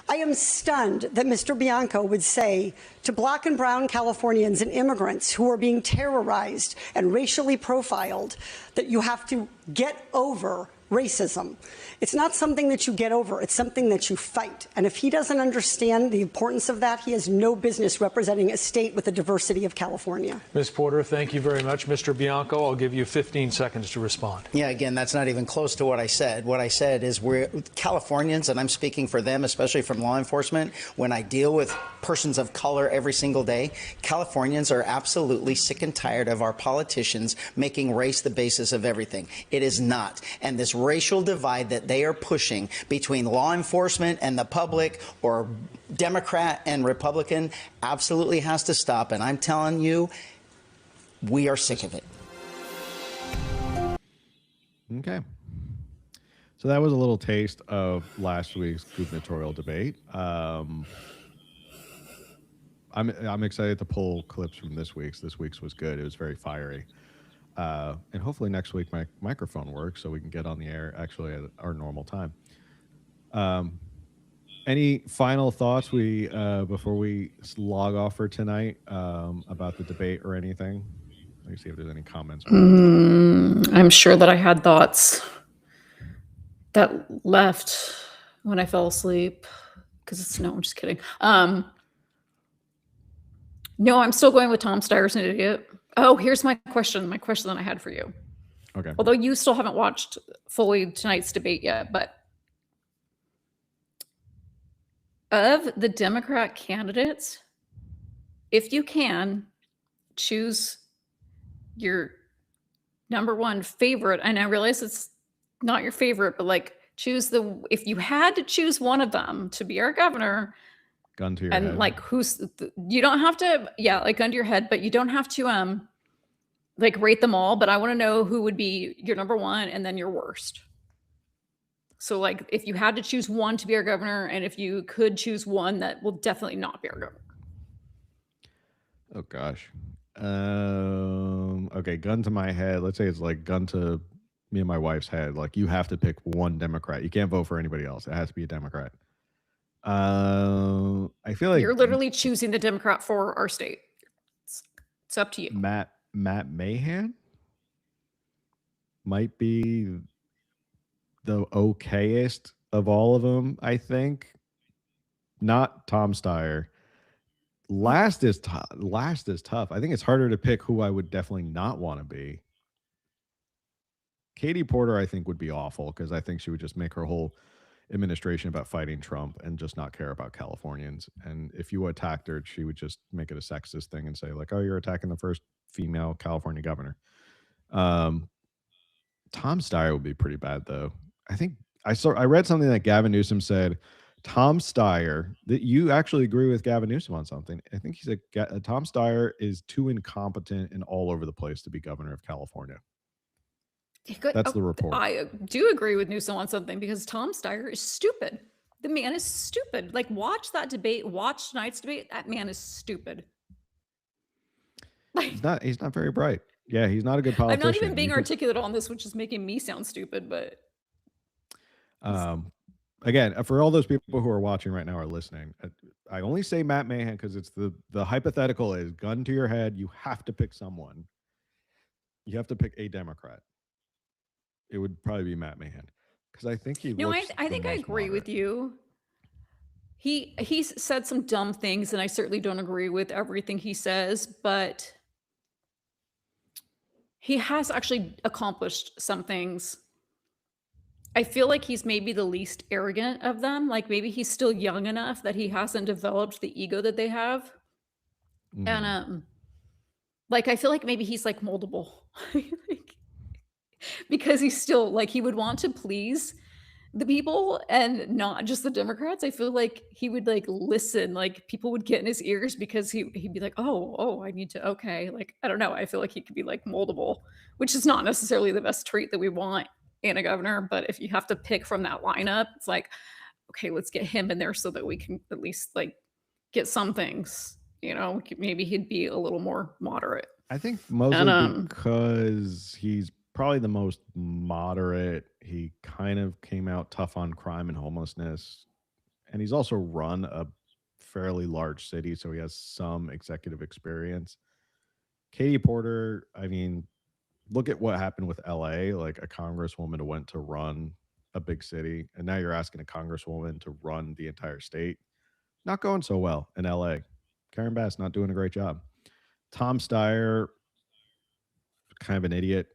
I am stunned that Mr. Bianco would say to Black and brown Californians and immigrants who are being terrorized and racially profiled that you have to get over racism. It's not something that you get over. It's something that you fight. And if he doesn't understand the importance of that, he has no business representing a state with the diversity of California. Ms. Porter, thank you very much. Mr. Bianco, I'll give you 15 seconds to respond. Yeah, again, that's not even close to what I said. What I said is we're Californians, and I'm speaking for them, especially from law enforcement. When I deal with persons of color every single day, Californians are absolutely sick and tired of our politicians making race the basis of everything. It is not. And this racial divide that they are pushing between law enforcement and the public, or Democrat and Republican, absolutely has to stop. And I'm telling you, we are sick of it. Okay. So that was a little taste of last week's gubernatorial debate. I'm excited to pull clips from this week's. This week's was good. It was very fiery. And hopefully next week my microphone works so we can get on the air actually at our normal time. Any final thoughts before we log off for tonight about the debate or anything? Let me see if there's any comments. I'm sure that I had thoughts that left when I fell asleep because it's no, I'm just kidding. No, I'm still going with Tom Steyer's an idiot. Oh, here's my question. My question that I had for you. Okay. Although you still haven't watched fully tonight's debate yet, but of the Democrat candidates, if you can choose your number one favorite, and I realize it's not your favorite, but like if you had to choose one of them to be our governor, gun to your and head. like you don't have to, like gun to your head, but you don't have to like rate them all, but I want to know who would be your number one and then your worst. So like if you had to choose one to be our governor, and if you could choose one that will definitely not be our governor. Oh gosh. Okay, gun to my head. Let's say it's like gun to me and my wife's head. Like you have to pick one Democrat. You can't vote for anybody else. It has to be a Democrat. I feel like You're literally choosing the Democrat for our state. It's up to you. Matt Mahan might be the okayest of all of them, I think. Not Tom Steyer. Last is tough. I think it's harder to pick who I would definitely not want to be. Katie Porter, I think, would be awful because I think she would just make her whole administration about fighting Trump and just not care about Californians. And if you attacked her, she would just make it a sexist thing and say like, oh, you're attacking the first female California governor. Tom Steyer would be pretty bad though. I think I read something that Gavin Newsom said, Tom Steyer, that you actually agree with Gavin Newsom on something. I think he said Tom Steyer is too incompetent and all over the place to be governor of California. That's the report. I do agree with Newsom on something, because Tom Steyer is stupid. The man is stupid. Like, watch that debate. Watch tonight's debate. That man is stupid. Like, He's not very bright. Yeah, he's not a good I'm politician. not even being articulate on this, which is making me sound stupid, but again, for all those people who are watching right now or listening, I only say Matt Mahan because it's the hypothetical is gun to your head. You have to pick someone. You have to pick a Democrat. It would probably be Matt Mahan, because I think he. No, I think I agree with you. He's said some dumb things, and I certainly don't agree with everything he says, but he has actually accomplished some things. I feel like he's maybe the least arrogant of them. Like, maybe he's still young enough that he hasn't developed the ego that they have. And like, I feel like maybe he's like moldable. Like, because he's still like, he would want to please the people and not just the Democrats. I feel like he would like listen, like people would get in his ears, because he'd be like, oh, I need to, okay. Like, I don't know. I feel like he could be like moldable, which is not necessarily the best trait that we want in a governor. But if you have to pick from that lineup, it's like, okay, let's get him in there so that we can at least like get some things, you know, maybe he'd be a little more moderate. I think mostly because he's probably the most moderate. He kind of came out tough on crime and homelessness, and he's also run a fairly large city, so he has some executive experience. Katie Porter, I mean, look at what happened with LA, like a congresswoman went to run a big city, and now you're asking a congresswoman to run the entire state. Not going so well in LA. Karen Bass not doing a great job. Tom Steyer, kind of an idiot.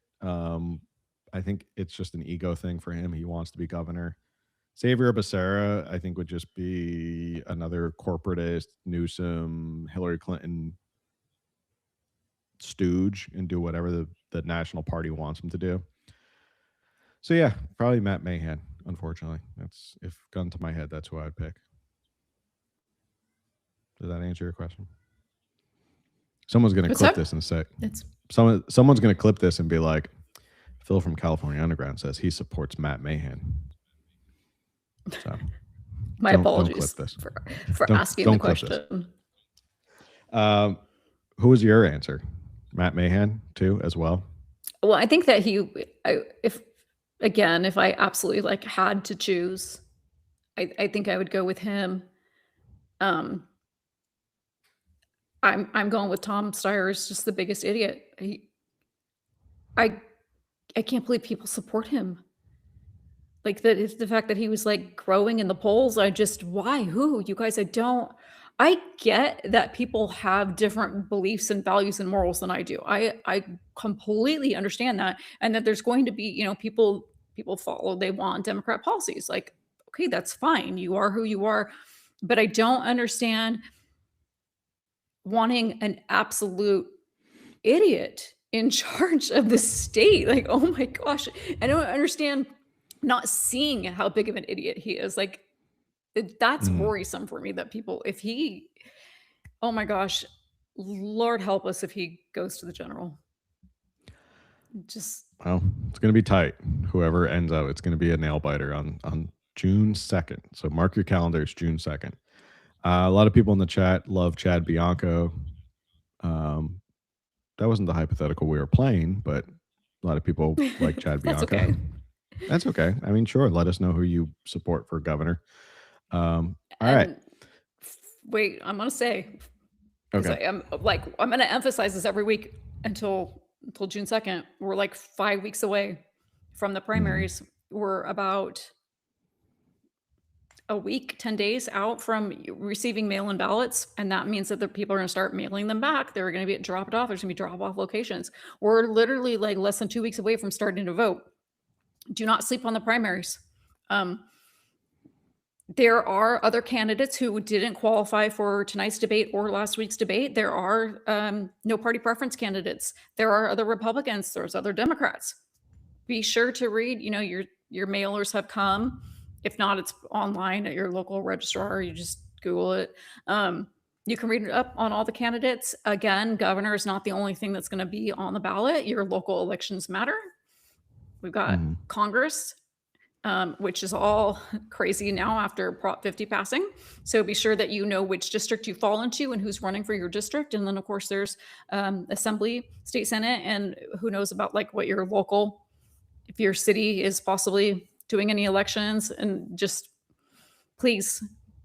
I think it's just an ego thing for him. He wants to be governor. Xavier Becerra, I think, would just be another corporatist, Newsom, Hillary Clinton stooge and do whatever the national party wants him to do. So yeah, probably Matt Mahan, unfortunately. That's, if gun to my head, that's who I'd pick. Does that answer your question? Someone's going to clip this in a sec. Someone's going to clip this and be like, Phil from California Underground says he supports Matt Mahan. So my apologies for asking the question. Who was your answer? Matt Mahan too, as well? Well, I think that if I absolutely like had to choose, I think I would go with him. I'm going with Tom Steyer. Is just the biggest idiot. I can't believe people support him. Like, that is the fact that he was like growing in the polls. Why? Who? You guys, I get that people have different beliefs and values and morals than I do. I completely understand that. And that there's going to be, you know, people follow, they want Democrat policies. Like, okay, that's fine. You are who you are. But I don't understand wanting an absolute idiot in charge of the state. Like, oh my gosh. I don't understand not seeing how big of an idiot he is. Like, that's worrisome for me that people, oh my gosh, Lord help us if he goes to the general. Well, it's going to be tight. Whoever ends up, it's going to be a nail biter on June 2nd. So mark your calendars, June 2nd. A lot of people in the chat love Chad Bianco. That wasn't the hypothetical we were playing, but a lot of people like Chad Bianco. Okay. That's okay. I mean, sure. Let us know who you support for governor. All right. Wait, I'm going to say, okay. I'm going to emphasize this every week until June 2nd. We're like 5 weeks away from the primaries. We're about a week, 10 days out from receiving mail-in ballots. And that means that the people are going to start mailing them back. They're going to be dropped off. There's going to be drop-off locations. We're literally like less than 2 weeks away from starting to vote. Do not sleep on the primaries. There are other candidates who didn't qualify for tonight's debate or last week's debate. There are no party preference candidates. There are other Republicans. There's other Democrats. Be sure to read, you know, your mailers have come. If not, it's online at your local registrar. You just Google it. You can read it up on all the candidates. Again, governor is not the only thing that's going to be on the ballot. Your local elections matter. We've got Congress, which is all crazy now after Prop 50 passing. So be sure that you know which district you fall into and who's running for your district. And then, of course, there's Assembly, State Senate, and who knows about like what your local, if your city is possibly doing any elections. And just please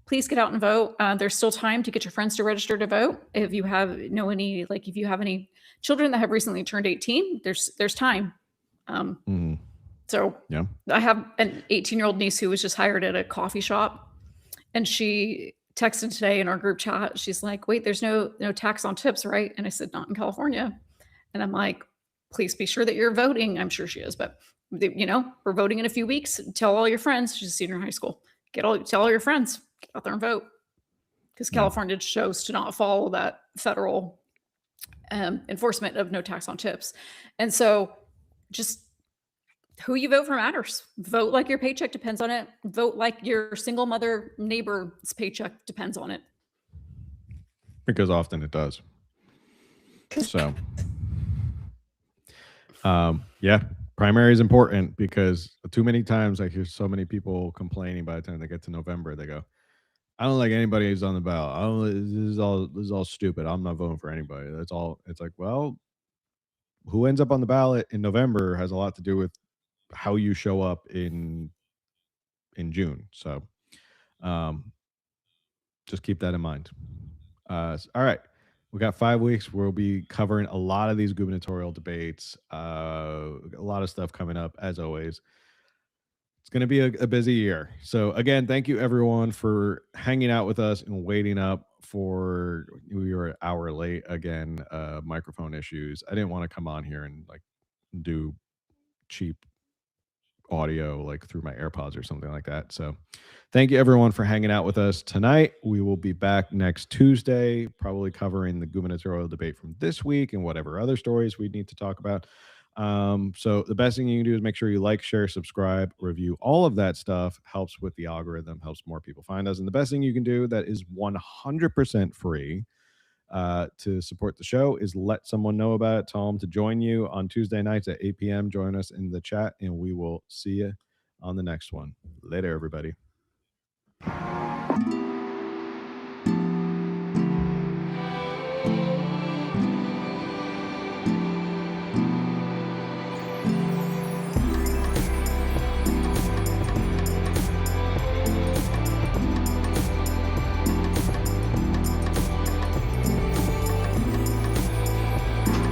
get out and vote. There's still time to get your friends to register to vote. If you have if you have any children that have recently turned 18, there's time. So yeah, I have an 18-year-old niece who was just hired at a coffee shop, and she texted today in our group chat. She's like, "Wait, there's no tax on tips, right?" And I said, "Not in California." And I'm like, "Please be sure that you're voting." I'm sure she is, but we're voting in a few weeks. Tell all your friends. She's a senior in high school. Tell all your friends, get out there and vote, because California chose to not follow that federal enforcement of no tax on tips. And so just who you vote for matters. Vote like your paycheck depends on it. Vote like your single mother neighbor's paycheck depends on it. Because often it does. So, yeah, primary is important, because too many times I hear so many people complaining by the time they get to November, they go, "I don't like anybody who's on the ballot. This is all stupid. I'm not voting for anybody." That's all. It's like, well, who ends up on the ballot in November has a lot to do with how you show up in June. So just keep that in mind. All right, we got 5 weeks. We'll be covering a lot of these gubernatorial debates, a lot of stuff coming up as always. It's going to be a busy year. So again, thank you everyone for hanging out with us and waiting up for, we were an hour late again, microphone issues. I didn't want to come on here and like do cheap audio like through my AirPods or something like that. So thank you everyone for hanging out with us tonight. We will be back next Tuesday, probably covering the gubernatorial debate from this week and whatever other stories we need to talk about. So the best thing you can do is make sure you like, share, subscribe, review. All of that stuff helps with the algorithm, helps more people find us. And the best thing you can do that is 100% free to support the show is let someone know about it. Tell them to join you on Tuesday nights at 8 p.m. Join us in the chat, and we will see you on the next one. Later, everybody.